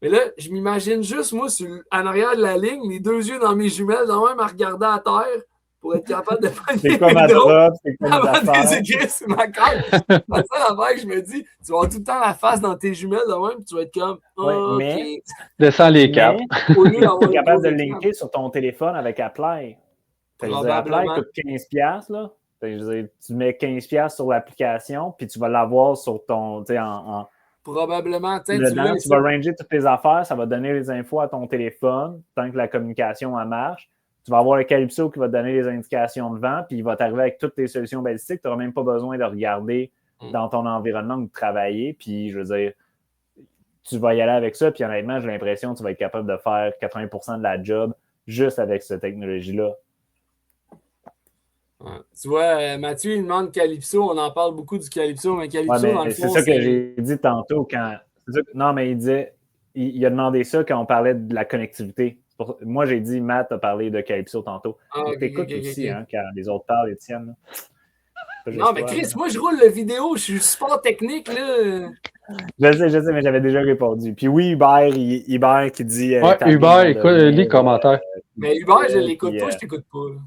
Mais là, je m'imagine juste, moi, en arrière de la ligne, les deux yeux dans mes jumelles, dans même à regarder à terre pour être capable de faire des vidéos. C'est comme avant de désigrer sur ma carte. La seule affaire que je me dis, tu vas avoir tout le temps la face dans tes jumelles de même, puis tu vas être comme, mais descends les câbles. Tu es capable de linker sur ton téléphone avec Apply. Apply coûte $15, là. Tu mets $15 sur l'application, puis tu vas l'avoir sur ton, probablement. Tu vas ranger toutes tes affaires, ça va donner les infos à ton téléphone, tant que la communication en marche. Tu vas avoir le Calypso qui va te donner les indications de vent, puis il va t'arriver avec toutes tes solutions balistiques. Tu n'auras même pas besoin de regarder dans ton environnement ou de travailler. Puis, je veux dire, tu vas y aller avec ça. Puis, honnêtement, j'ai l'impression que tu vas être capable de faire 80% de la job juste avec cette technologie-là. Ouais. Tu vois, Mathieu, il demande Calypso. On en parle beaucoup du Calypso, mais Calypso, dans le fond, c'est ça que j'ai dit tantôt quand... Non, mais il a demandé ça quand on parlait de la connectivité. Moi, j'ai dit, Matt a parlé de Calypso tantôt. T'écoutes aussi, hein, quand les autres parlent, Étienne. Non, mais Chris, moi, je roule la vidéo. Je suis support technique, là. Je sais, mais j'avais déjà répondu. Puis oui, Hubert qui dit... Hubert, écoute, lis les commentaires. Mais Hubert, je l'écoute pas, je t'écoute pas. Là.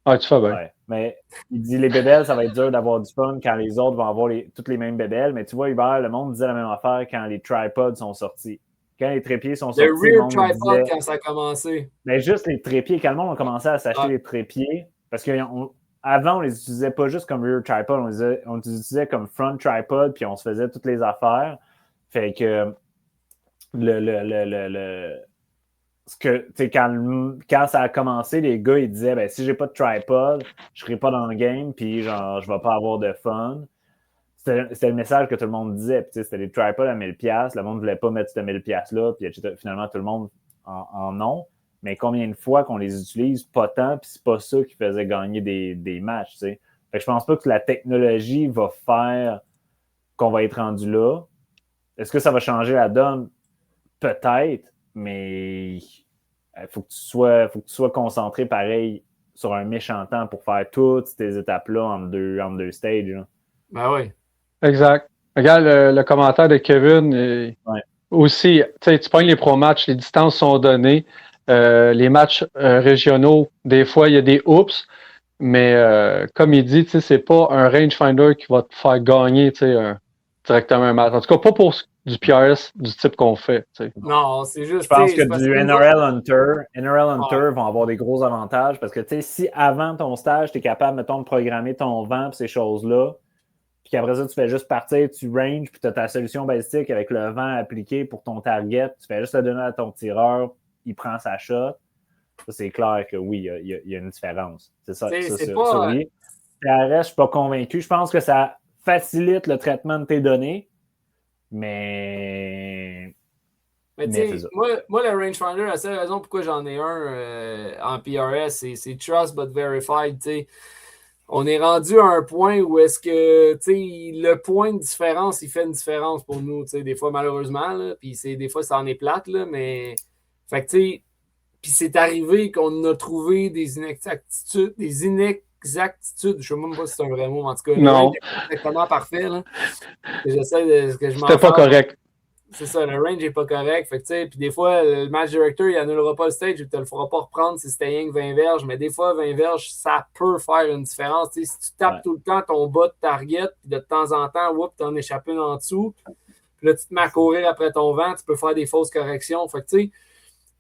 Ah, tu fais bien. Ouais, mais il dit les bébelles, ça va être dur d'avoir du fun quand les autres vont avoir toutes les mêmes bébelles. Mais tu vois, Hubert, le monde disait la même affaire quand les tripods sont sortis. Quand les trépieds sont sortis. Le rear tripod quand ça a commencé. Mais juste les trépieds. Quand le monde a commencé à s'acheter les trépieds, parce qu'à avant, on les utilisait pas juste comme rear tripod, on les utilisait comme front tripod, puis on se faisait toutes les affaires. Fait que quand ça a commencé, les gars, ils disaient, ben, si j'ai pas de tripod, je serai pas dans le game, puis genre, je vais pas avoir de fun. C'était le message que tout le monde disait. Puis, c'était des tripods à 1000$. Le monde ne voulait pas mettre ce 1000$-là. Puis finalement, tout le monde en ont. Mais combien de fois qu'on les utilise? Pas tant. Puis c'est pas ça qui faisait gagner des matchs. T'sais. Fait que je pense pas que la technologie va faire qu'on va être rendu là. Est-ce que ça va changer la donne? Peut-être. Mais il faut que tu sois concentré pareil sur un méchant temps pour faire toutes ces étapes-là entre deux stages. Là. Ben oui. Exact. Regarde le commentaire de Kevin. Aussi, tu pognes les pro-matchs, les distances sont données. Les matchs régionaux, des fois, il y a des oups. Mais comme il dit, c'est pas un rangefinder qui va te faire gagner directement un match. En tout cas, pas pour du PRS du type qu'on fait. T'sais. Non, c'est juste. Je pense que du NRL Hunter vont avoir des gros avantages parce que si avant ton stage, tu es capable, mettons, de programmer ton vent et ces choses-là, puis qu'après ça, tu fais juste partir, tu range, puis tu as ta solution balistique avec le vent appliqué pour ton target, tu fais juste le donner à ton tireur, il prend sa shot. Ça, c'est clair que oui, il y a une différence. C'est ça. C'est pas... oui. PRS, je ne suis pas convaincu. Je pense que ça facilite le traitement de tes données, mais tu sais, moi, le rangefinder, la seule raison pourquoi j'en ai un en PRS, c'est Trust but Verified. T'sais. On est rendu à un point où est-ce que le point de différence, il fait une différence pour nous. Des fois, malheureusement, puis des fois, ça en est plate, là, mais fait que tu sais, puis c'est arrivé qu'on a trouvé des inexactitudes, je ne sais même pas si c'est un vrai mot, mais en tout cas, non. C'est exactement parfait. Là. J'essaie de que je m'en C'était pas correct. C'est ça, le range n'est pas correct. Fait que, puis des fois, le match director, il annulera pas le stage, il ne te le fera pas reprendre si c'était rien que 20 verges. Mais des fois, 20 verges, ça peut faire une différence. T'sais, si tu tapes tout le temps ton bas de target, puis de temps en temps, tu en échappes une en dessous, puis là, tu te mets à courir après ton vent, tu peux faire des fausses corrections. Fait que, tu sais,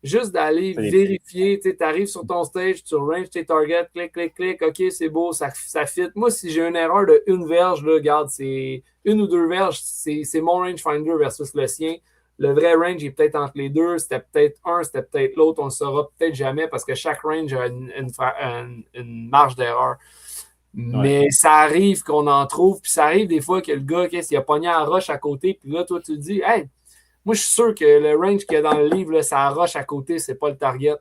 juste d'aller vérifier, tu arrives sur ton stage, tu ranges tes targets, clic, OK, c'est beau, ça fit. Moi, si j'ai une erreur de une verge, là, regarde, c'est une ou deux verges, c'est mon rangefinder versus le sien. Le vrai range est peut-être entre les deux, c'était peut-être un, c'était peut-être l'autre, on ne le saura peut-être jamais parce que chaque range a une marge d'erreur. Mais ça arrive qu'on en trouve, puis ça arrive des fois que le gars, il a pogné en roche à côté, puis là, toi, tu te dis, hey, moi, je suis sûr que le range qu'il y a dans le livre, là, ça roche à côté, c'est pas le target.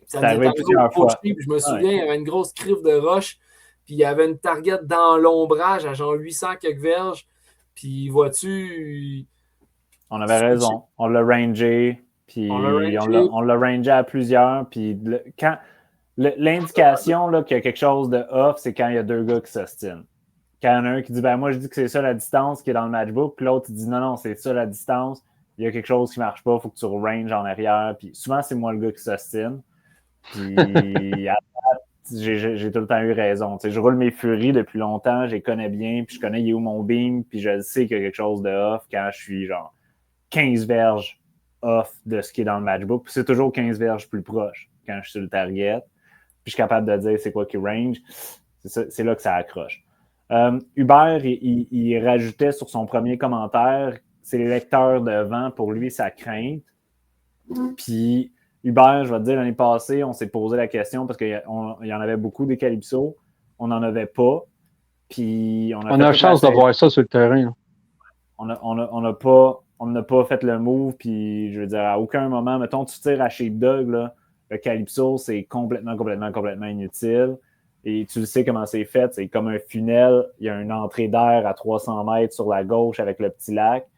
Ça arrivé plusieurs fois. Je me souviens, il y avait une grosse crive de roche, puis il y avait une target dans l'ombrage à genre 800 quelques verges. Puis vois-tu... On avait raison. On l'a rangé, puis on l'a rangé à plusieurs. Puis l'indication qu'il y a quelque chose de off, c'est quand il y a deux gars qui s'ostinent. Quand il y en a un qui dit, ben moi, je dis que c'est ça la distance qui est dans le matchbook, puis l'autre, il dit, non, c'est ça la distance. Il y a quelque chose qui ne marche pas, il faut que tu ranges en arrière. Puis souvent, c'est moi le gars qui s'ostine. Puis j'ai tout le temps eu raison. T'sais, je roule mes furies depuis longtemps, je les connais bien, puis je connais où mon beam, puis je sais qu'il y a quelque chose de off quand je suis genre 15 verges off de ce qui est dans le matchbook. Puis c'est toujours 15 verges plus proche quand je suis sur le target. Puis je suis capable de dire c'est quoi qui range. C'est là que ça accroche. Hubert, il rajoutait sur son premier commentaire, c'est les lecteurs de vent, pour lui, sa crainte. Puis Hubert, je vais te dire, l'année passée, on s'est posé la question parce qu'il y en avait beaucoup des Calypso. On n'en avait pas. Puis on a chance de voir ça sur le terrain. On n'a pas fait le move. Puis je veux dire, à aucun moment, mettons, tu tires à Sheepdog, là, le Calypso, c'est complètement inutile. Et tu le sais comment c'est fait. C'est comme un funnel. Il y a une entrée d'air à 300 mètres sur la gauche avec le petit lac.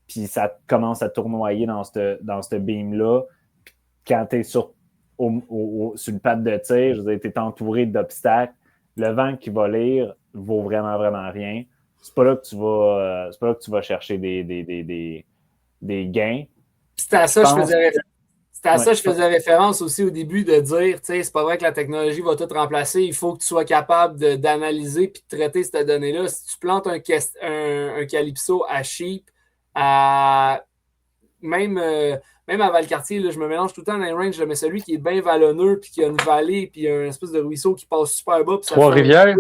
Puis ça commence à tournoyer dans ce beam-là. Quand tu es sur le pad de tir, je veux dire, tu es entouré d'obstacles. Le vent qui va lire vaut vraiment rien. C'est pas là que tu vas chercher des gains. C'était à ça que je faisais référence aussi au début de dire, tu sais, c'est pas vrai que la technologie va tout remplacer. Il faut que tu sois capable d'analyser et de traiter cette donnée-là. Si tu plantes un Calypso à Sheep, à même même à Valcartier, là, je me mélange tout le temps dans les ranges, mais celui qui est bien vallonneux, puis qui a une vallée, puis il y a une espèce de ruisseau qui passe super bas. Trois-Rivières?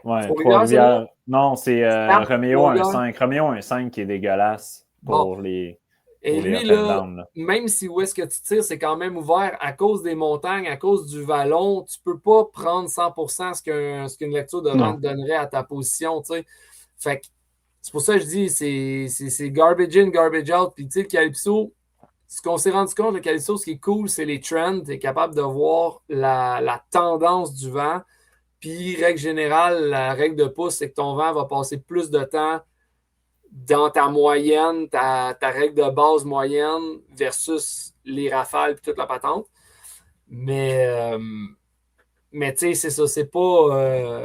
Ouais, Trois-Rivières. Non, c'est Romeo 1.5. Romeo 1.5 qui est dégueulasse pour les. Et lui, là, même si où est-ce que tu tires, c'est quand même ouvert à cause des montagnes, à cause du vallon, tu peux pas prendre 100% ce qu'une lecture de vent te donnerait à ta position, tu sais. Fait que c'est pour ça que je dis, c'est garbage in, garbage out. Puis tu sais, le Calypso, ce qu'on s'est rendu compte, le Calypso, ce qui est cool, c'est les trends. Tu es capable de voir la tendance du vent. Puis, règle générale, la règle de pouce, c'est que ton vent va passer plus de temps dans ta moyenne, ta règle de base moyenne versus les rafales et toute la patente. Mais tu sais, c'est ça, c'est pas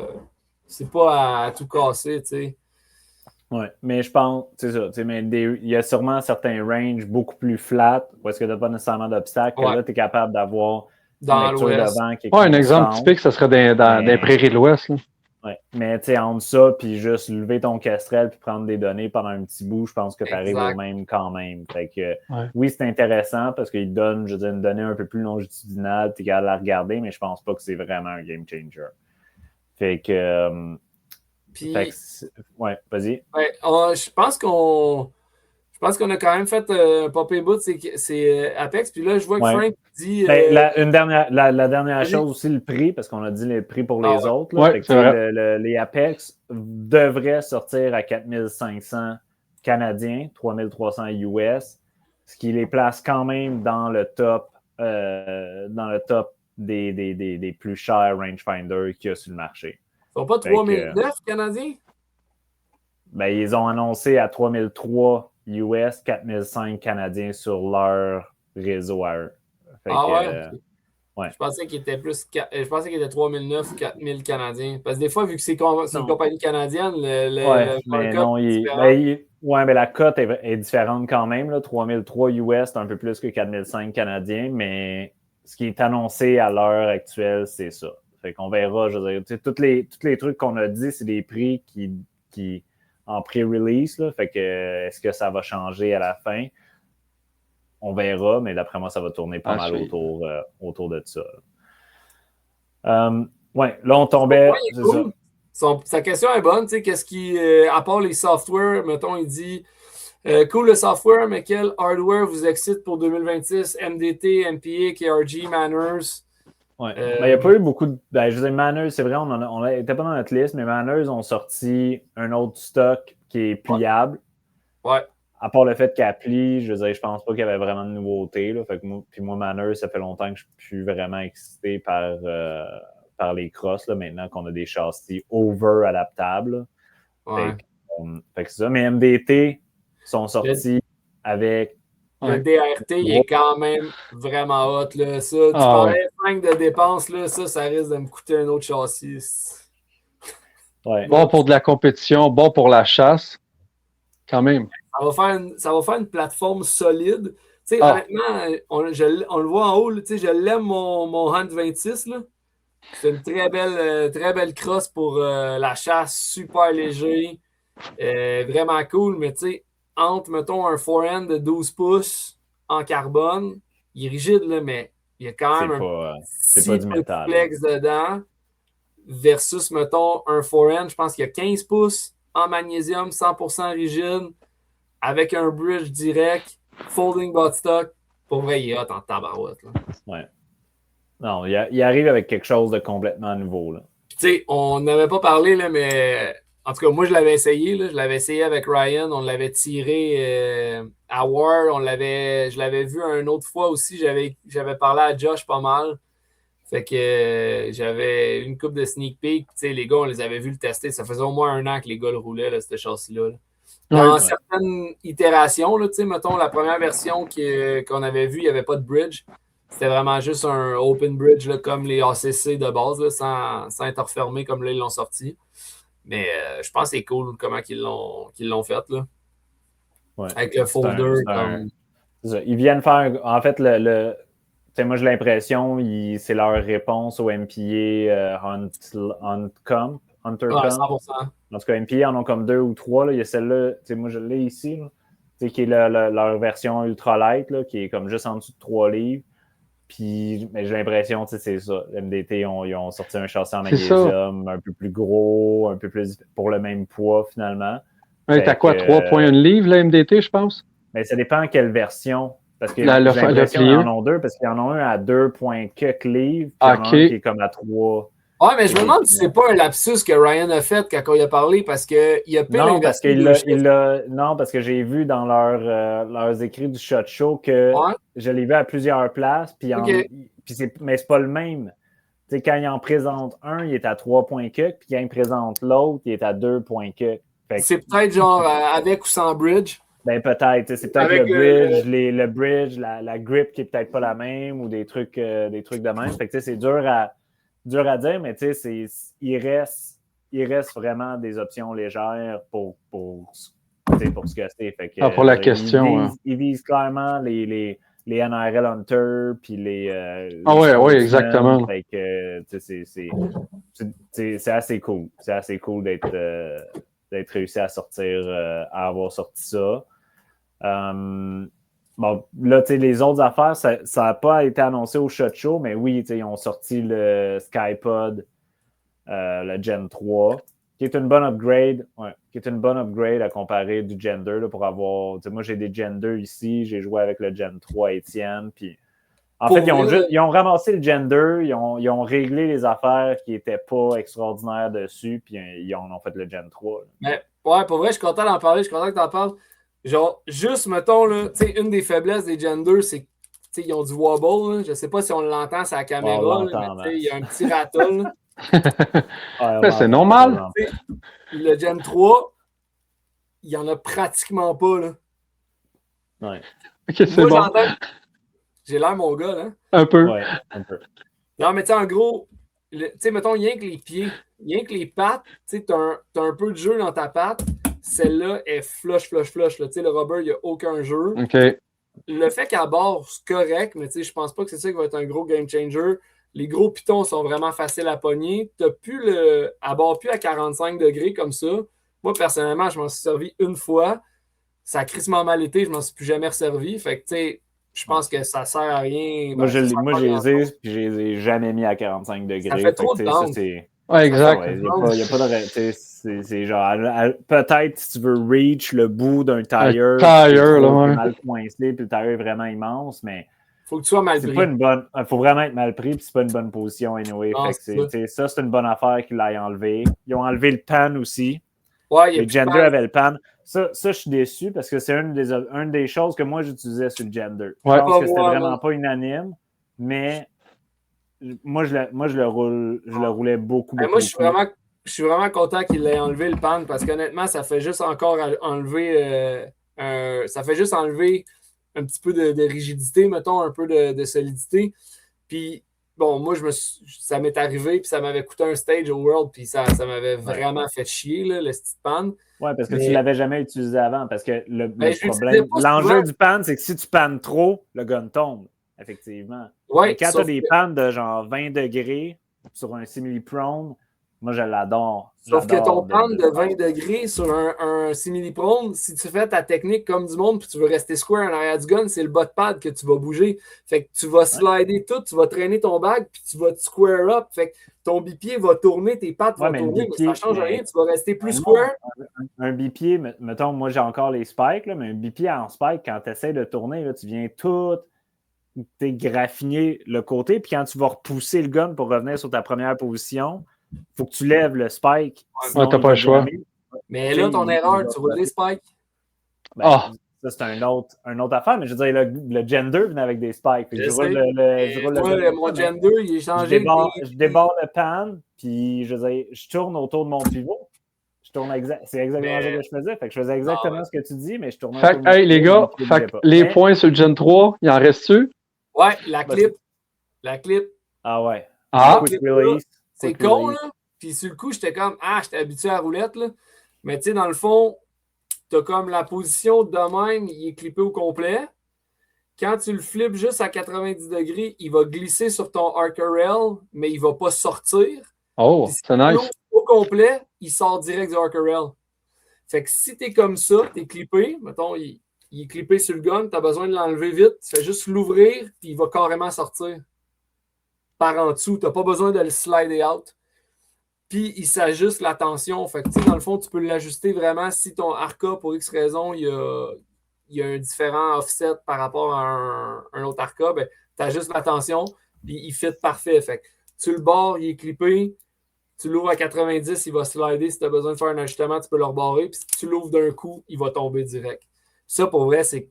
à tout casser, tu sais. Oui, mais je pense, c'est ça, mais il y a sûrement certains ranges beaucoup plus flat où est-ce que tu n'as pas nécessairement d'obstacles, que là, tu es capable d'avoir une lecture de vent qui est un exemple typique, ça serait dans les prairies de l'Ouest. Oui, mais tu sais, entre ça, puis juste lever ton Kestrel puis prendre des données pendant un petit bout, je pense que tu arrives au même quand même. Fait que oui, c'est intéressant parce qu'il donne, je veux dire, une donnée un peu plus longitudinale, tu es capable de la regarder, mais je pense pas que c'est vraiment un game changer. Fait que... ouais, vas-y. Ouais, je pense qu'on a quand même fait un pop bout, c'est Apex. Puis là, je vois que Frank dit. La dernière chose aussi, le prix, parce qu'on a dit les prix pour les autres. Là, les Apex devraient sortir à 4500 Canadiens, 3300 US, ce qui les place quand même dans le top des plus chers rangefinders qu'il y a sur le marché. Ils ne sont pas 3009 Canadiens? Ben, ils ont annoncé à 3003 US, 4005 Canadiens sur leur réseau à eux. Ouais. Je pensais qu'il était plus. Je pensais qu'il était 3009 ou 4000 Canadiens. Parce que des fois, vu que c'est une compagnie canadienne, le non, mais la cote est différente quand même. Là. 3003 US, c'est un peu plus que 4005 Canadiens, mais ce qui est annoncé à l'heure actuelle, c'est ça. Fait qu'on verra, je veux dire, tous les trucs qu'on a dit, c'est des prix qui en pré-release. Là, fait que est-ce que ça va changer à la fin? On verra, mais d'après moi, ça va tourner pas mal autour de ça. Ouais, là, on tombait. Cool. Sa question est bonne. Tu sais, qu'est-ce qui, à part les softwares, mettons, il dit cool le software, mais quel hardware vous excite pour 2026? MDT, MPA, KRG, Manners? Oui. Il n'y a pas eu beaucoup de. Je veux dire, Manners, c'est vrai, on n'était pas dans notre liste, mais Manners ont sorti un autre stock qui est pliable. Ouais. À part le fait qu'elle plie, je veux dire, je pense pas qu'il y avait vraiment de nouveautés. Là. Fait que moi, Manners, ça fait longtemps que je ne suis plus vraiment excité par les crosses, là, maintenant qu'on a des châssis over adaptables. Ouais. Fait que c'est ça. Mais MDT sont sortis avec. Le DRT, il est quand même vraiment hot. Là. Ça, tu parlais 5 de dépenses, là, ça risque de me coûter un autre châssis. Ouais. Bon pour de la compétition, bon pour la chasse, quand même. Ça va faire une plateforme solide. Tu sais, honnêtement, on le voit en haut, je l'aime mon Hunt 26. Là. C'est une très belle crosse pour la chasse, super léger, vraiment cool, mais tu sais, entre, mettons, un forehand de 12 pouces en carbone, il est rigide, là, mais il y a quand même c'est pas du métal, flex dedans, versus, mettons, un forehand, je pense qu'il y a 15 pouces en magnésium, 100% rigide, avec un bridge direct, folding buttstock. Pour vrai, il est hot en tabarouette. Là. Ouais. Non, il arrive avec quelque chose de complètement nouveau. Là. Tu sais, on n'avait pas parlé, là, mais en tout cas, moi, je l'avais essayé. Là. Je l'avais essayé avec Ryan. On l'avait tiré à War. Je l'avais vu une autre fois aussi. J'avais parlé à Josh pas mal. Fait que j'avais une coupe de sneak peek. Tu sais, les gars, on les avait vus le tester. Ça faisait au moins 1 an que les gars le roulaient, là, ce châssis-là. Là. Dans certaines itérations, là, mettons, la première version qu'on avait vue, il n'y avait pas de bridge. C'était vraiment juste un open bridge là, comme les ACC de base, là, sans être refermé comme là, ils l'ont sorti. Mais je pense que c'est cool comment qu'ils l'ont fait. Là. Ouais. Avec le folder. C'est ça. Ils viennent faire. En fait, moi, j'ai l'impression c'est leur réponse au MPA Hunter Comp. 100%. En tout cas, MPA en ont comme 2 ou 3. Là. Il y a celle-là. Moi, je l'ai ici. Là. qui est leur version ultralight, là, qui est comme juste en dessous de 3 livres. Puis mais j'ai l'impression, c'est ça. MDT, ils ont sorti un châssis en magnésium un peu plus gros, un peu plus pour le même poids finalement. T'as quoi, 3,1 livres, la MDT, je pense? Mais ça dépend quelle version. Parce que j'ai l'impression qu'ils en ont deux, parce qu'il y en a un à 2,4 livres, puis il y en a un qui est comme à 3. Ouais, mais je me demande si c'est pas un lapsus que Ryan a fait quand il a parlé, parce qu'il a pris Non, parce que j'ai vu dans leurs écrits du Shot Show que je l'ai vu à plusieurs places, mais c'est pas le même. T'sais, quand il en présente un, il est à 3,4, puis quand il présente l'autre, il est à 2,4. C'est peut-être genre avec ou sans bridge. Ben peut-être. C'est peut-être le bridge, la grip qui est peut-être pas la même ou des trucs de même. Fait que c'est dur à dire, mais il reste vraiment des options légères pour ce que c'est. Fait que, pour la question. Ils visent clairement les NRL Hunter puis les. Oui, exactement. Fait que c'est assez cool. C'est assez cool d'être réussi à à avoir sorti ça. Bon, là, les autres affaires, ça n'a pas été annoncé au Shot Show, mais oui, ils ont sorti le SkyPod, le Gen 3, qui est une bonne upgrade, à comparer du Gen 2 là, pour avoir. Moi, j'ai des Gen 2 ici, j'ai joué avec le Gen 3 Étienne, puis en fait, ils ont ramassé le Gen 2, ils ont réglé les affaires qui n'étaient pas extraordinaires dessus, puis ils ont fait le Gen 3. Là. Mais ouais, pour vrai, je suis content d'en parler, je suis content que tu en parles. Genre, juste, mettons, là, une des faiblesses des Gen 2, c'est qu'ils ont du wobble. Là. Je sais pas si on l'entend sur la caméra, mais il y a un petit rattle. C'est normal. Le Gen 3, il n'y en a pratiquement pas. Là. Ouais. Okay, c'est bon. J'ai l'air mon gars, là. Un peu. Ouais, un peu. Non, mais tu sais, en gros, mettons, rien que les pieds, rien que les pattes, tu sais, t'as un peu de jeu dans ta patte. Celle-là est flush. Là. Le rubber, il n'y a aucun jeu. Okay. Le fait qu'à bord, c'est correct, mais je pense pas que c'est ça qui va être un gros game changer. Les gros pitons sont vraiment faciles à pogner. Tu n'as plus à bord plus à 45 degrés comme ça. Moi, personnellement, je m'en suis servi une fois. Ça a crissement mal été, je m'en suis plus jamais resservi. Fait que, tu sais, je pense que ça sert à rien. Moi, je les ai jamais mis à 45 degrés. Ça fait trop de temps. Ouais, exact. Il n'y a pas de. C'est genre, peut-être si tu veux reach le bout d'un tire, mal coincé, puis le tire est vraiment immense, mais. Faut que tu sois mal pris. Faut vraiment être mal pris, puis c'est pas une bonne position anyway. Ça, c'est une bonne affaire qu'ils l'aient enlevé. Ils ont enlevé le pan aussi. Ouais, le Gen 2 avait le pan. Ça, je suis déçu parce que c'est une des choses que moi j'utilisais sur le Gen 2. Je pense que c'était vraiment pas unanime, mais moi je le roulais beaucoup. Moi, je suis vraiment content qu'il ait enlevé le pan parce qu'honnêtement, ça fait juste encore enlever ça fait juste enlever un petit peu de rigidité, mettons, un peu de solidité. Puis, bon, moi, ça m'est arrivé, puis ça m'avait coûté un stage au World, puis ça m'avait vraiment fait chier, là, le petit pan. Oui, parce que tu ne l'avais jamais utilisé avant, parce que le problème, l'enjeu du pan, c'est que si tu pannes trop, le gun tombe, effectivement. Ouais, quand tu as des pannes de genre 20 degrés sur un simili-prone, moi, je l'adore. Sauf que ton pan de 20 degrés sur un simili-prone, si tu fais ta technique comme du monde puis tu veux rester square en arrière du gun, c'est le bas de pad que tu vas bouger. Fait que tu vas slider tout, tu vas traîner ton bag puis tu vas te square up. Fait que ton bipied va tourner, tes pattes vont tourner, mais ça ne change rien. Tu vas rester plus square. Un bipied, mettons, moi j'ai encore les spikes, là, mais un bipied en spike, quand tu essaies de tourner, là, tu viens tout graffiner le côté. Puis quand tu vas repousser le gun pour revenir sur ta première position, il faut que tu lèves le spike. Ouais, t'as pas le choix. Mais là, ton erreur, tu roules les spikes. Ça, c'est une autre affaire, mais je veux dire, le Gen 2 venait avec des spikes. Mon Gen 2, il est changé. Je débarre le pan, puis je tourne autour de mon pivot. C'est exactement ce que je faisais. Fait que je faisais exactement ce que tu dis, mais je tournais autour de mon pivot. Les gars, les points sur le Gen 3, il en reste-tu? Ouais, la clip. Ah ouais. Quick release. C'est con, là. Puis sur le coup, j'étais comme, j'étais habitué à la roulette, là. Mais tu sais, dans le fond, t'as comme la position de même, il est clippé au complet. Quand tu le flippes juste à 90 degrés, il va glisser sur ton arc rail, mais il ne va pas sortir. Oh, c'est nice. Au complet, il sort direct du arc rail. Fait que si t'es comme ça, t'es clippé, mettons, il il est clippé sur le gun, tu as besoin de l'enlever vite, tu fais juste l'ouvrir, puis il va carrément sortir par en dessous. Tu n'as pas besoin de le slider out. Puis il s'ajuste la tension. Fait que, dans le fond, tu peux l'ajuster vraiment si ton arca, pour X raison, il y a un différent offset par rapport à un autre arca, ben, tu ajustes la tension, puis il fit parfait. Fait que tu le barres, il est clippé. Tu l'ouvres à 90, il va slider. Si tu as besoin de faire un ajustement, tu peux le rebarrer. Puis si tu l'ouvres d'un coup, il va tomber direct. Ça, pour vrai, c'est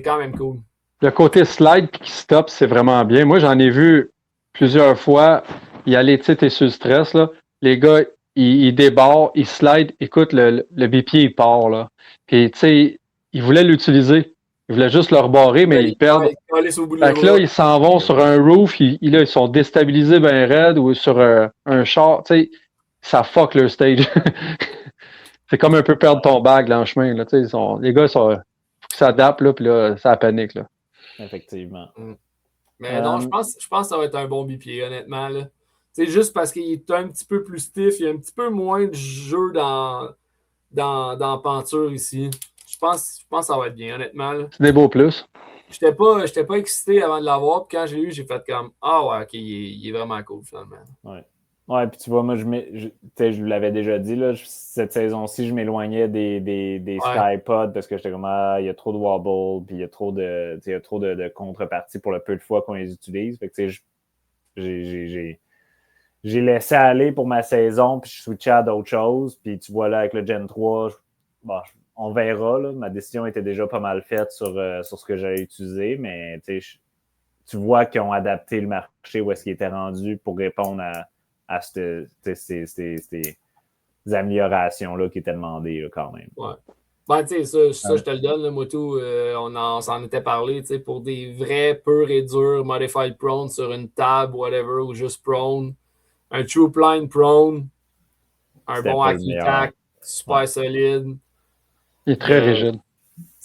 quand même cool. Le côté slide qui stop, c'est vraiment bien. Moi, j'en ai vu plusieurs fois y aller, tu sais, t'es sur le stress, là. Les gars, ils débarrent, ils slide. Écoute, le bipied, il part, là. Puis, tu sais, ils voulaient l'utiliser. Ils voulaient juste le rebarrer, mais ils perdent. Fait que là, ils s'en vont sur un roof. Ils sont déstabilisés ben raide ou sur un char. Tu sais, ça fuck leur stage. C'est comme un peu perdre ton bag là, en chemin. Là, les gars, faut qu'ils s'adaptent, là, puis là, ça panique. Là. Effectivement. Mais non, je pense que ça va être un bon bipied, honnêtement. C'est juste parce qu'il est un petit peu plus stiff, il y a un petit peu moins de jeu dans peinture ici. Je pense que ça va être bien, honnêtement. Là. C'est des beaux plus. J'étais pas excité avant de l'avoir, puis quand j'ai eu, j'ai fait comme ah ouais, ok, il est vraiment cool finalement. Ouais, puis tu vois, moi, je l'avais déjà dit, là, cette saison-ci, je m'éloignais des Skypods parce que j'étais comme, il y a trop de wobble, puis il y a trop de contreparties pour le peu de fois qu'on les utilise. Fait que, j'ai laissé aller pour ma saison, puis je switchais à d'autres choses. Puis tu vois, là, avec le Gen 3, on verra. Là, ma décision était déjà pas mal faite sur ce que j'allais utiliser, mais tu vois qu'ils ont adapté le marché où est-ce qu'il était rendu pour répondre à ces améliorations-là qui étaient demandées là, quand même. Ouais. Ben, tu sais, ça, je te le donne, là, Moto. On s'en était parlé, tu sais, pour des vrais purs et durs modified prone sur une table, whatever, ou juste prone. Un true blind prone, un bon AccuTac, super solide. Il est très rigide.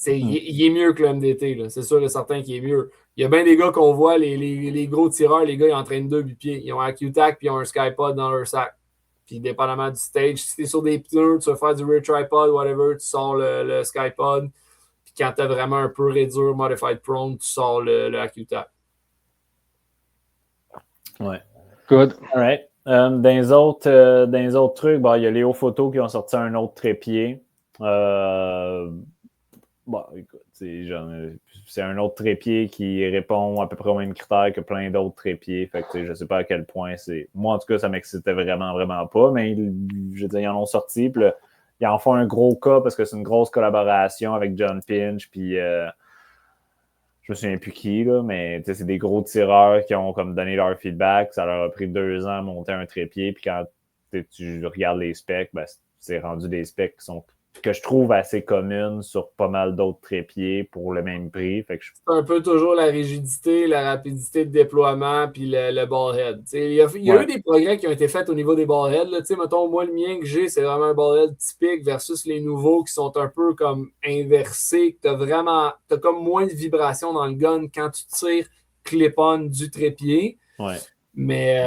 Il est mieux que le MDT, là. C'est sûr et certain qu'il est mieux. Il y a bien des gars qu'on voit, les gros tireurs, les gars, ils entraînent 2 bipieds. Ils ont un AccuTac puis ils ont un Skypod dans leur sac. Puis dépendamment du stage, si t'es sur des pneus, tu vas faire du rear tripod, whatever, tu sors le Skypod. Puis quand t'as vraiment un peu réduire modified prone, tu sors le AccuTac. Ouais. Good. All right. Dans les autres trucs, il y a Léo Photo qui ont sorti un autre trépied. Écoute, c'est un autre trépied qui répond à peu près au même critère que plein d'autres trépieds. Fait que je ne sais pas à quel point c'est. Moi, en tout cas, ça m'excitait vraiment, vraiment pas, mais je veux dire, ils en ont sorti. Puis là, ils en font un gros cas parce que c'est une grosse collaboration avec John Pinch. Puis je me souviens plus qui, là, mais c'est des gros tireurs qui ont comme donné leur feedback. Ça leur a pris 2 ans à monter un trépied. Puis quand tu regardes les specs, c'est rendu des specs que je trouve assez communes sur pas mal d'autres trépieds pour le même prix. Fait que c'est un peu toujours la rigidité, la rapidité de déploiement, puis le ball head. Il y a eu des progrès qui ont été faits au niveau des ball heads. Mettons, moi, le mien que j'ai, c'est vraiment un ball head typique versus les nouveaux qui sont un peu comme inversés. Tu as comme moins de vibrations dans le gun quand tu tires clip-on du trépied. Ouais. Mais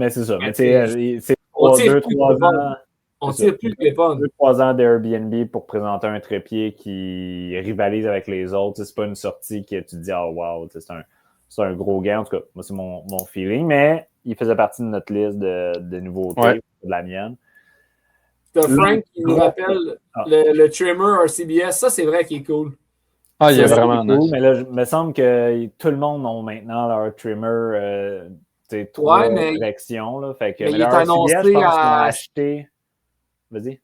c'est ça. Mais c'est 2-3 ans. On tire plus que les pommes. 2-3 ans d'Airbnb pour présenter un trépied qui rivalise avec les autres. C'est pas une sortie que tu te dis, oh wow, c'est un gros gain. En tout cas, moi, c'est mon feeling, mais il faisait partie de notre liste de nouveautés, de la mienne. T'as Frank qui nous rappelle le trimmer RCBS. Ça, c'est vrai qu'il est cool. Ah, il est vraiment nice. Mais là, il me semble que tout le monde a maintenant leur trimmer. 3 directions. Là, fait que, mais il est annoncé RCBS, je pense qu'on a acheté. Vas-y.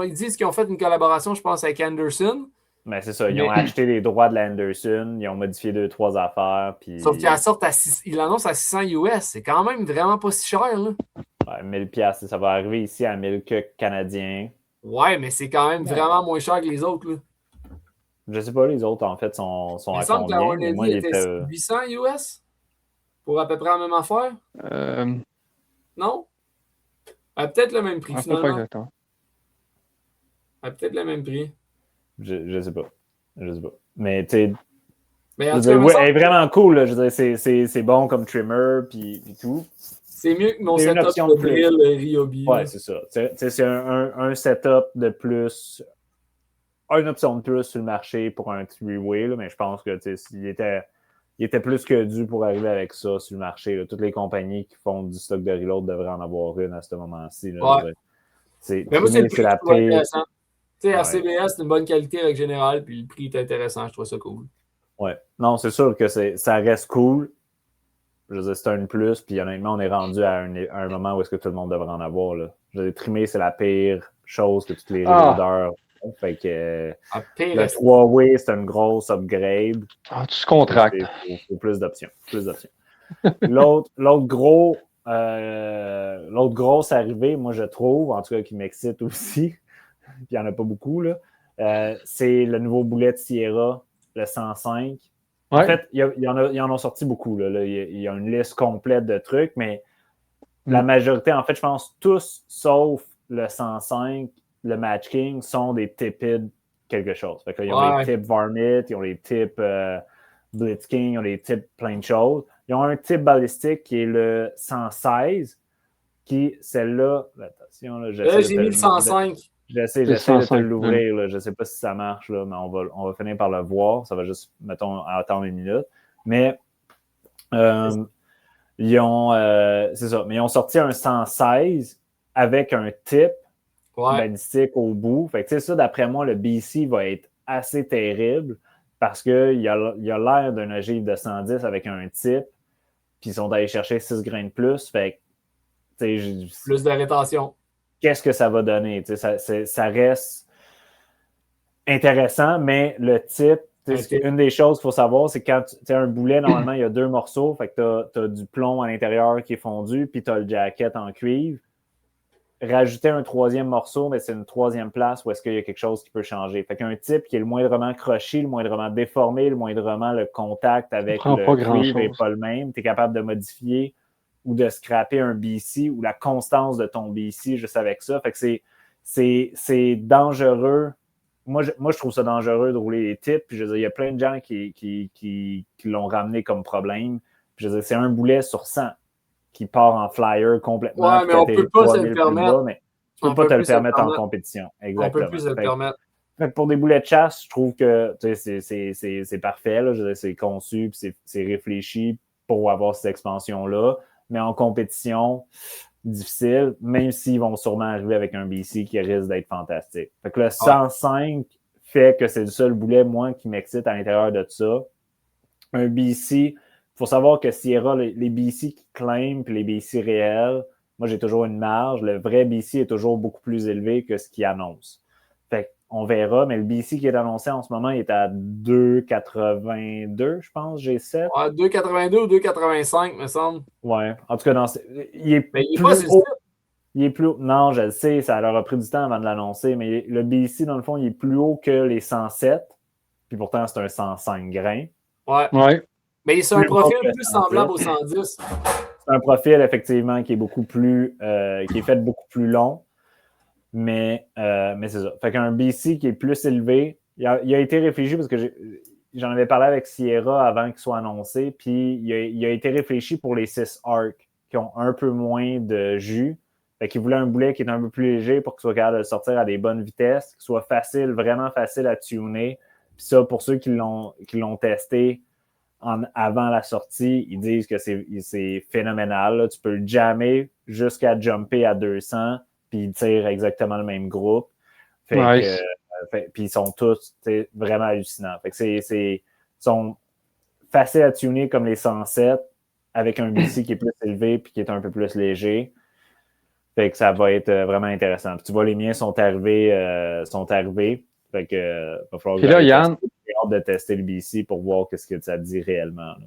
Ils disent qu'ils ont fait une collaboration, je pense, avec Anderson. Mais c'est ça. Ils ont acheté les droits de l'Anderson. Ils ont modifié 2-3 affaires. Puis... Sauf qu'ils l'annoncent à 600 US. C'est quand même vraiment pas si cher. Là. Ouais, 1000$. Ça va arriver ici à 1000 canadiens. Ouais, mais c'est quand même vraiment moins cher que les autres. Là. Je sais pas, les autres, en fait, sont à combien. Il me semble que la Hornady était 800 US pour à peu près la même affaire. Non? Peut-être le même prix, finalement. Pas exactement. Peut-être le même prix. Je sais pas. Mais tu sais. Elle est vraiment cool. Là. Je veux dire, c'est bon comme trimmer puis tout. C'est mieux que mon setup de drill Ryobi. Ouais, c'est ça. C'est un setup de plus une option de plus sur le marché pour un three-way, mais je pense que il était plus que dû pour arriver avec ça sur le marché. Là. Toutes les compagnies qui font du stock de reload devraient en avoir une à ce moment-ci. Là, ouais. Mais moi, c'est le prix la qui est paix. intéressant. Tu sais, RCBS, c'est une bonne qualité avec générale, puis le prix est intéressant. Je trouve ça cool. Ouais. Non, c'est sûr que ça reste cool. Je veux dire, c'est un plus, puis honnêtement, on est rendu à un moment où est-ce que tout le monde devrait en avoir. Là. Je veux dire, trimer, c'est la pire chose que toutes les reloaders ont. Fait que le 3-way, c'est une grosse upgrade. Tu contractes. Il faut plus d'options. L'autre grosse arrivée, moi, je trouve, en tout cas, qui m'excite aussi, puis il n'y en a pas beaucoup, là, c'est le nouveau boulet de Sierra, le 105. Ouais. En fait, ils en ont sorti beaucoup. Là. Il y a une liste complète de trucs, mais la majorité, en fait, je pense tous, sauf le 105, le Match King, sont des tipped quelque chose. Fait que là, ils ont les tips Varmint, ils ont les tips Blitz King, ils ont les tips plein de choses. Ils ont un type balistique qui est le 116, qui, celle-là, attention, là, j'ai mis le 105. J'essaie de te l'ouvrir. Là. Je ne sais pas si ça marche, là, mais on va finir par le voir. Ça va juste, mettons, attendre une minute. Mais ils ont c'est ça. Mais ils ont sorti un 116 avec un type balistique au bout. Fait que ça, d'après moi, le BC va être assez terrible parce qu'il a l'air d'un ogive de 110 avec un type. Puis ils sont allés chercher 6 grains de plus. Fait que, plus de rétention. Qu'est-ce que ça va donner? Ça reste intéressant, mais le type, une des choses qu'il faut savoir, c'est que quand tu as un boulet, normalement, il y a 2 morceaux. Fait que tu as du plomb à l'intérieur qui est fondu, puis tu as le jacket en cuivre. Rajouter un 3e morceau, mais c'est une 3e place où est-ce qu'il y a quelque chose qui peut changer. Fait qu'un type qui est le moindrement croché, le moindrement déformé, le moindrement le contact avec le cuivre n'est pas le même, tu es capable de modifier ou de scraper un BC ou la constance de ton BC juste avec ça. Fait que c'est dangereux. Moi, je trouve ça dangereux de rouler les tips. Puis je veux dire, il y a plein de gens qui l'ont ramené comme problème. Puis je veux dire, c'est un boulet sur 100 qui part en flyer complètement. Ouais, mais on ne peut pas se le permettre. Mais tu ne peux pas te le permettre en compétition. Exactement. On peut plus se le permettre. Pour des boulets de chasse, je trouve que c'est parfait. Là. Je veux dire, c'est conçu puis c'est réfléchi pour avoir cette expansion-là. Mais en compétition, difficile, même s'ils vont sûrement arriver avec un BC qui risque d'être fantastique. Fait que le 105 fait que c'est le seul boulet, moi, qui m'excite à l'intérieur de ça. Un BC, il faut savoir que Sierra, les BC qui claiment puis les BC réels, moi, j'ai toujours une marge. Le vrai BC est toujours beaucoup plus élevé que ce qu'ils annoncent. Fait on verra, mais le BC qui est annoncé en ce moment, il est à 2,82, je pense, G7. Ouais, 2,82 ou 2,85, me semble. Ouais, en tout cas, il est mais il plus est pas haut. Il est plus haut. Non, je le sais, ça leur a pris du temps avant de l'annoncer, mais le BC, dans le fond, il est plus haut que les 107, puis pourtant, c'est un 105 grains. Ouais. Mais c'est un profil plus semblable au 110. C'est un profil, effectivement, qui est beaucoup plus, qui est fait beaucoup plus long. Mais c'est ça. Fait qu'un BC qui est plus élevé, il a été réfléchi parce que j'en avais parlé avec Sierra avant qu'il soit annoncé, puis il a été réfléchi pour les 6 arcs qui ont un peu moins de jus. Fait qu'il voulait un boulet qui est un peu plus léger pour qu'il soit capable de le sortir à des bonnes vitesses, qu'il soit facile, vraiment facile à tuner. Puis ça, pour ceux qui l'ont testé avant la sortie, ils disent que c'est phénoménal. Là. Tu peux le jammer jusqu'à jumper à 200, puis ils tirent exactement le même groupe. Fait que, puis ils sont tous vraiment hallucinants. Fait que ils sont faciles à tuner comme les 107, avec un BC qui est plus élevé puis qui est un peu plus léger. Fait que ça va être vraiment intéressant. Puis tu vois, les miens sont arrivés. Fait que va falloir puis là, Yann, j'ai hâte de tester le BC pour voir ce que ça dit réellement. Là.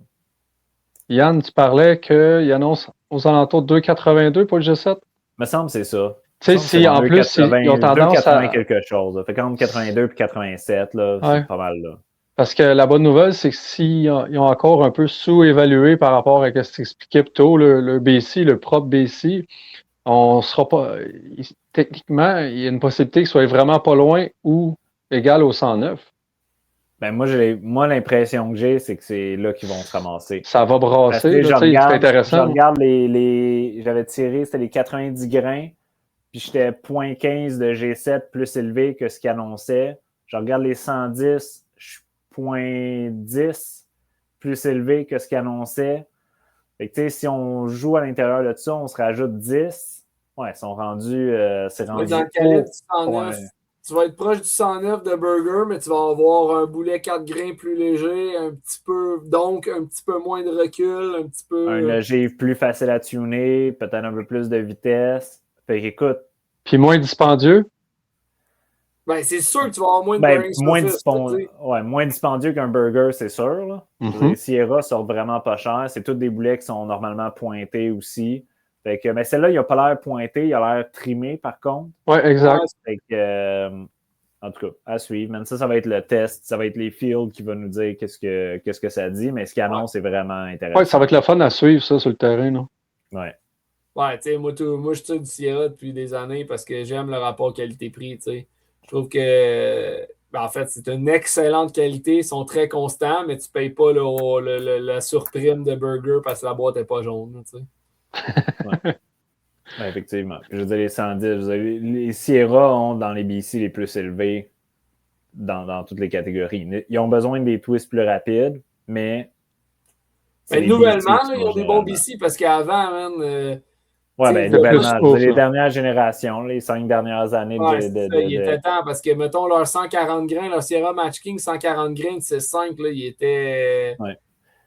Yann, tu parlais qu'il annonce aux alentours de 2,82 pour le G7? Me semble que c'est ça. Tu sais, si en plus, ils ont tendance à... quelque chose. Là. Fait qu'entre 82 et 87, là, c'est pas mal là. Parce que la bonne nouvelle, c'est que s'ils ont encore un peu sous-évalué par rapport à ce que tu expliquais plus tôt, le BC, le propre BC, on sera pas... Techniquement, il y a une possibilité qu'il soit vraiment pas loin ou égal au 109. Ben moi, l'impression que j'ai, c'est que c'est là qu'ils vont se ramasser. Ça va brasser, c'est intéressant. Je regarde j'avais tiré, c'était les 90 grains, puis j'étais 0.15 de G7 plus élevé que ce qu'ils annonçaient. je regarde les 110, je suis 0.10 plus élevé que ce qu'ils annonçaient. Fait que, si on joue à l'intérieur de ça, on se rajoute 10. Ouais, ils sont rendus. C'est rendu. Dans le calibre du 109, tu vas être proche du 109 de burger, mais tu vas avoir un boulet 4 grains plus léger, un petit peu moins de recul, un petit peu. Un ogive plus facile à tuner, peut-être un peu plus de vitesse. Fait qu'écoute. Puis moins dispendieux. Ben, c'est sûr que tu vas avoir moins de moins dispendieux qu'un burger, c'est sûr. Là. Les Sierra sortent vraiment pas cher. C'est tous des boulets qui sont normalement pointés aussi. Fait que, mais celle-là, il n'a pas l'air pointé, il a l'air trimé par contre. Oui, exact. Fait que, en tout cas, à suivre. Même ça va être le test, ça va être les fields qui vont nous dire qu'est-ce que ça dit, mais ce qu'il annonce est vraiment intéressant. Oui, ça va être le fun à suivre, ça, sur le terrain. Non? Ouais. Ouais, tu sais, moi, je tire du Sierra depuis des années parce que j'aime le rapport qualité-prix, tu sais. Je trouve que, en fait, c'est une excellente qualité. Ils sont très constants, mais tu ne payes pas la surprime de burger parce que la boîte n'est pas jaune. Tu sais. Ouais, effectivement. Puis, je veux dire, les 110, les Sierra ont dans les BC les plus élevés dans toutes les catégories. Ils ont besoin des twists plus rapides, mais. Nouvellement, ils ont des bons BC parce qu'avant, man. Nouvellement, les dernières générations, les 5 dernières années. Il était temps parce que, mettons, leur 140 grains, leur Sierra Match King 140 grains de C5, là, il était. Ouais.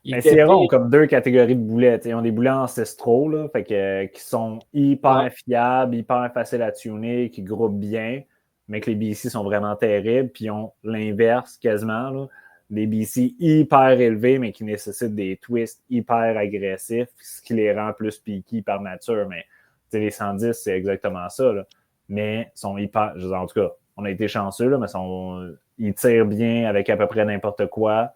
Mais Sierra ont comme 2 catégories de boulets. Ils ont des boulets ancestraux là, qui sont hyper fiables, hyper faciles à tuner, qui groupent bien, mais que les BC sont vraiment terribles. Puis ils ont l'inverse quasiment. Là. Des BC hyper élevés, mais qui nécessitent des twists hyper agressifs, ce qui les rend plus piqués par nature. Mais les 110, c'est exactement ça. Là. Mais ils sont hyper. En tout cas, on a été chanceux, là, mais ils tirent bien avec à peu près n'importe quoi.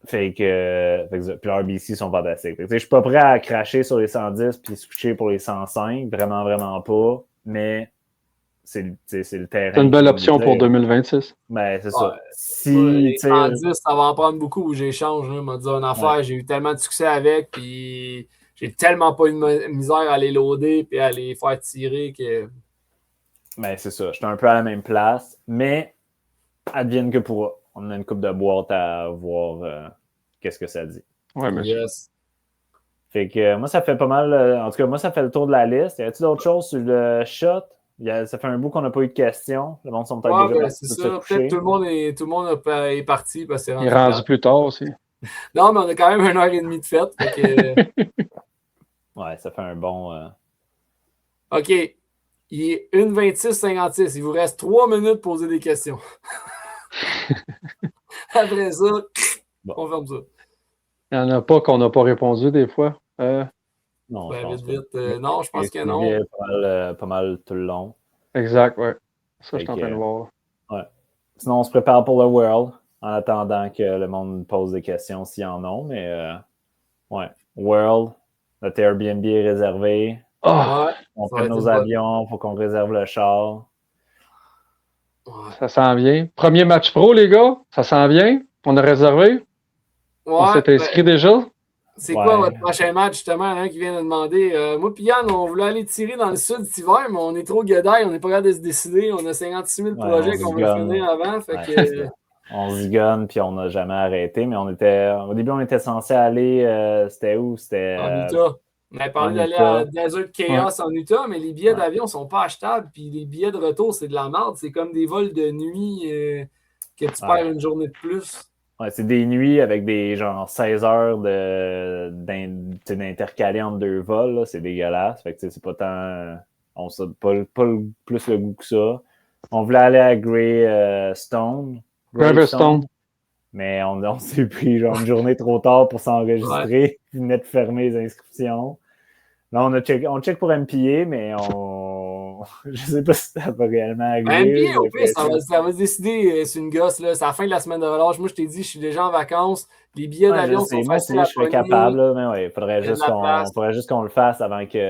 Fait que puis leurs BC sont fantastiques. Je suis pas prêt à cracher sur les 110 puis switcher pour les 105. Vraiment, vraiment pas. Mais c'est le terrain. C'est une belle option pour 2026. Ben, c'est ça. Les 110, ça va en prendre beaucoup où j'échange. Je m'a dit une affaire, j'ai eu tellement de succès avec, puis j'ai tellement pas eu de misère à les loader puis à les faire tirer que. Ben, c'est ça. J'étais un peu à la même place, mais advienne que pourra. On a une coupe de boîte à voir qu'est-ce que ça dit. Ouais, monsieur. Yes. Fait que moi, ça fait pas mal. En tout cas, moi, ça fait le tour de la liste. Y a-t-il d'autres choses sur le shot? Ça fait un bout qu'on n'a pas eu de questions. Le monde sont peut-être déjà c'est ça. Peut-être tout le monde est parti parce que il est rendu plus tard aussi. Non, mais on a quand même 1h30 de fête. Ouais, ça fait un bon. OK. Il est 1h26-56. Il vous reste 3 minutes pour poser des questions. Après ça, on ferme ça. Il n'y en a pas qu'on n'a pas répondu des fois. Non, vite. Non, je pense que non. Pas mal tout le long. Exact, ouais. Ça, je suis en train de voir. Ouais. Sinon, on se prépare pour le World en attendant que le monde pose des questions s'il y en a. Mais ouais, World, notre Airbnb est réservé. Oh, on prend nos avions, il faut qu'on réserve le char. Ça s'en vient. Premier match pro, les gars. Ça s'en vient. On a réservé. On s'est inscrit déjà. C'est quoi votre prochain match, justement, qui vient de demander? Moi et Yann, on voulait aller tirer dans le sud cet hiver, mais on est trop guedaille, on n'est pas capable de se décider. On a 56 000 projets qu'on veut finir avant. Fait que... On zigonne, puis on n'a jamais arrêté, mais au début, on était censé aller, c'était où? C'était en Utah. On avait parlé d'aller à Desert Chaos en Utah, mais les billets d'avion ne sont pas achetables, puis les billets de retour, c'est de la merde. C'est comme des vols de nuit que tu perds une journée de plus. Ouais, c'est des nuits avec des genre 16 heures d'intercaler entre 2 vols. Là. C'est dégueulasse. Fait que c'est pas tant. On n'a pas plus le goût que ça. On voulait aller à Gravestone. Mais on s'est pris genre une journée trop tard pour s'enregistrer. Puis venait de fermer les inscriptions. Là, on check pour MPA, mais je sais pas si ça va réellement arriver. MPA, au pire, ça va se décider. C'est une gosse, là. C'est la fin de la semaine de relâche. Moi, je t'ai dit, je suis déjà en vacances. Les billets d'avion sont faciles à je serais capable, là, mais ouais, il faudrait juste qu'on le fasse avant qu'il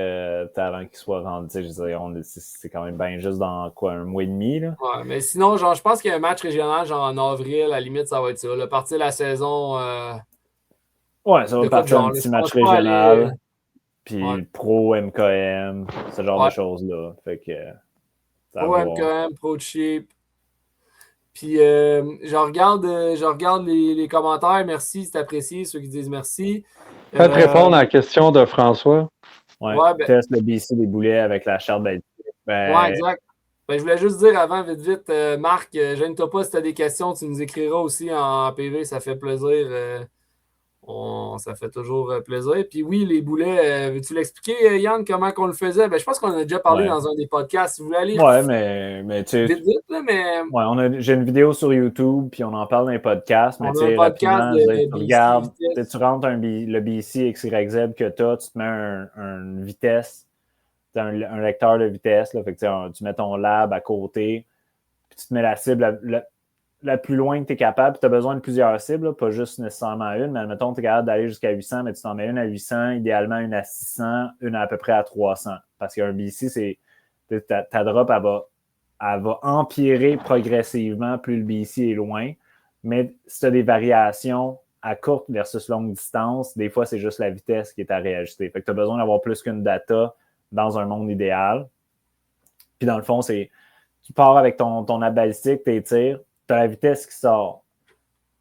soit rendu. C'est quand même bien juste dans quoi, un mois et demi. Là. Ouais, mais sinon, genre, je pense qu'il y a un match régional genre en avril, à la limite, ça va être ça. Le parti de la saison. Ouais, ça va partir un petit match régional. Puis pro MKM, ce genre de choses-là. Fait que. Pro MKM, pro cheap. Puis je regarde les commentaires. Merci, c'est apprécié, ceux qui disent merci. Faites répondre à la question de François. Ouais, teste le BC des boulets avec la charte balistique. Ouais, exact. Je voulais juste dire avant, vite, Marc, gêne-toi pas si tu as des questions, tu nous écriras aussi en PV, ça fait plaisir. Ça fait toujours plaisir. Puis oui, les boulets, veux-tu l'expliquer, Yann, comment qu'on le faisait? Je pense qu'on en a déjà parlé dans un des podcasts. Si vous voulez aller mais tu sais. Vite, là, mais. Ouais, j'ai une vidéo sur YouTube, puis on en parle dans les podcasts. Mais tu sais, rapidement, tu regardes, tu rentres le BC XYZ que tu as, tu te mets une vitesse, un lecteur de vitesse. Là, fait que tu mets ton lab à côté, puis tu te mets la cible la plus loin que tu es capable. Tu as besoin de plusieurs cibles, là, pas juste nécessairement une, mais admettons, tu es capable d'aller jusqu'à 800, mais tu t'en mets une à 800, idéalement une à 600, une à peu près à 300. Parce qu'un BC, ta drop, elle va empirer progressivement plus le BC est loin. Mais si tu as des variations à courte versus longue distance, des fois, c'est juste la vitesse qui est à réajuster. Fait que tu as besoin d'avoir plus qu'une data dans un monde idéal. Puis dans le fond, tu pars avec ton balistique, tes tirs, tu as la vitesse qui sort.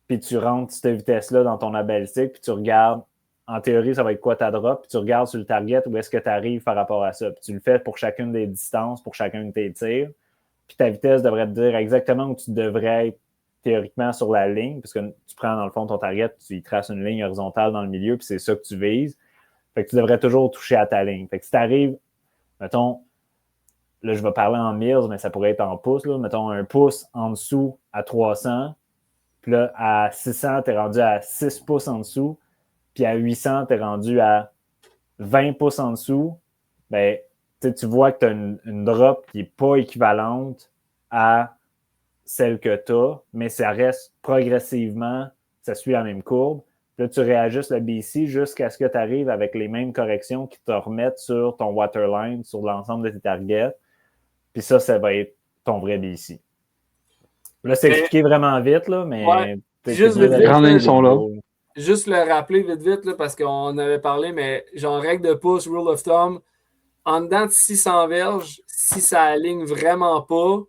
Puis tu rentres cette vitesse-là dans ton balistique, puis tu regardes, en théorie, ça va être quoi ta drop, puis tu regardes sur le target où est-ce que tu arrives par rapport à ça. Puis tu le fais pour chacune des distances, pour chacun de tes tirs. Puis ta vitesse devrait te dire exactement où tu devrais être théoriquement sur la ligne, parce que tu prends dans le fond ton target, tu y traces une ligne horizontale dans le milieu, puis c'est ça que tu vises. Fait que tu devrais toujours toucher à ta ligne. Fait que si tu arrives, mettons, là je vais parler en mills, mais ça pourrait être en pouces, là, mettons un pouce en dessous à 300, puis là à 600, tu es rendu à 6 pouces en dessous, puis à 800, tu es rendu à 20 pouces en dessous, ben tu vois que tu as une drop qui n'est pas équivalente à celle que tu as, mais ça reste progressivement, ça suit la même courbe. Là, tu réajustes le BC jusqu'à ce que tu arrives avec les mêmes corrections qui te remettent sur ton waterline, sur l'ensemble de tes targets. Puis ça va être ton vrai BC. Là, c'est expliqué vraiment vite, là, mais... Ouais. Juste les grandes lignes sont là. Juste le rappeler vite, là, parce qu'on avait parlé, mais genre règle de pouce, rule of thumb, en dedans de 600 verges, si ça aligne vraiment pas,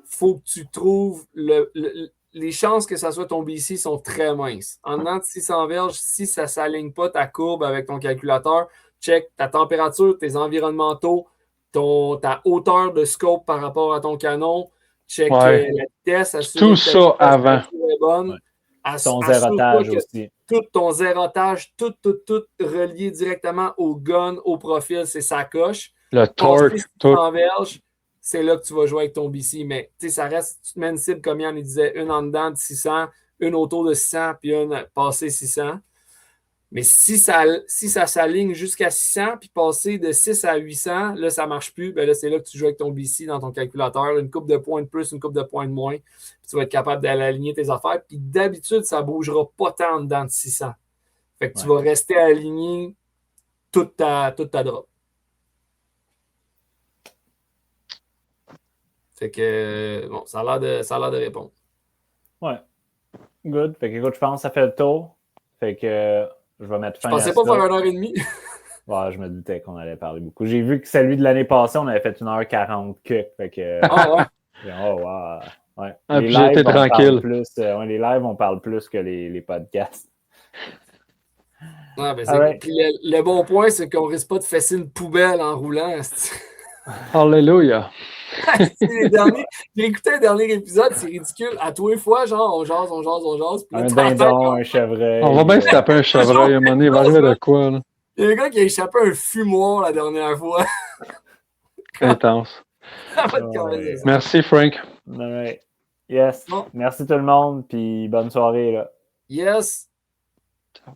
faut que tu trouves les chances que ça soit ton BC sont très minces. En dedans de 600 verges, si ça ne s'aligne pas ta courbe avec ton calculateur, check ta température, tes environnementaux, ta hauteur de scope par rapport à ton canon, check la vitesse. Tout ça avant. Bonne. Ouais. Ton zérotage aussi. Tout ton zérotage, tout relié directement au gun, au profil, c'est sa coche. Le torque, tout. Verges, c'est là que tu vas jouer avec ton BC. Mais ça reste, tu te mets une cible comme Yann il disait, une en dedans de 600, une autour de 600, puis une passée 600. Mais si ça s'aligne jusqu'à 600, puis passer de 6 à 800, là, ça ne marche plus. Ben là, c'est là que tu joues avec ton BC dans ton calculateur. Une coupe de points de plus, une coupe de points de moins. Puis tu vas être capable d'aller aligner tes affaires. Puis d'habitude, ça ne bougera pas tant en dedans de 600. Fait que tu vas rester aligné toute ta drop. Fait que, bon, ça a l'air de répondre. Ouais. Good. Fait que, écoute, je pense que ça fait le tour. Fait que je vais mettre fin à ça. Je pensais pas faire 1h30. Ouais, je me doutais qu'on allait parler beaucoup. J'ai vu que celui de l'année passée, on avait fait 1h40 que. Fait que. Oh, ouais. Oh, wow. Ouais. Ah, puis j'étais tranquille. Les lives, on parle plus que les podcasts. Ouais, ben puis le bon point, c'est qu'on risque pas de fesser une poubelle en roulant. Alléluia. J'ai écouté le dernier épisode, c'est ridicule. À tous les fois, genre, on jase. Un dindon, un chevreuil. On va bien se taper un chevreuil à un moment donné. Il va arriver de quoi, là? Il y a un gars qui a échappé un fumoir la dernière fois. Intense. Merci, Frank. Right. Yes. Bon. Merci tout le monde, puis bonne soirée, là. Yes. Ciao.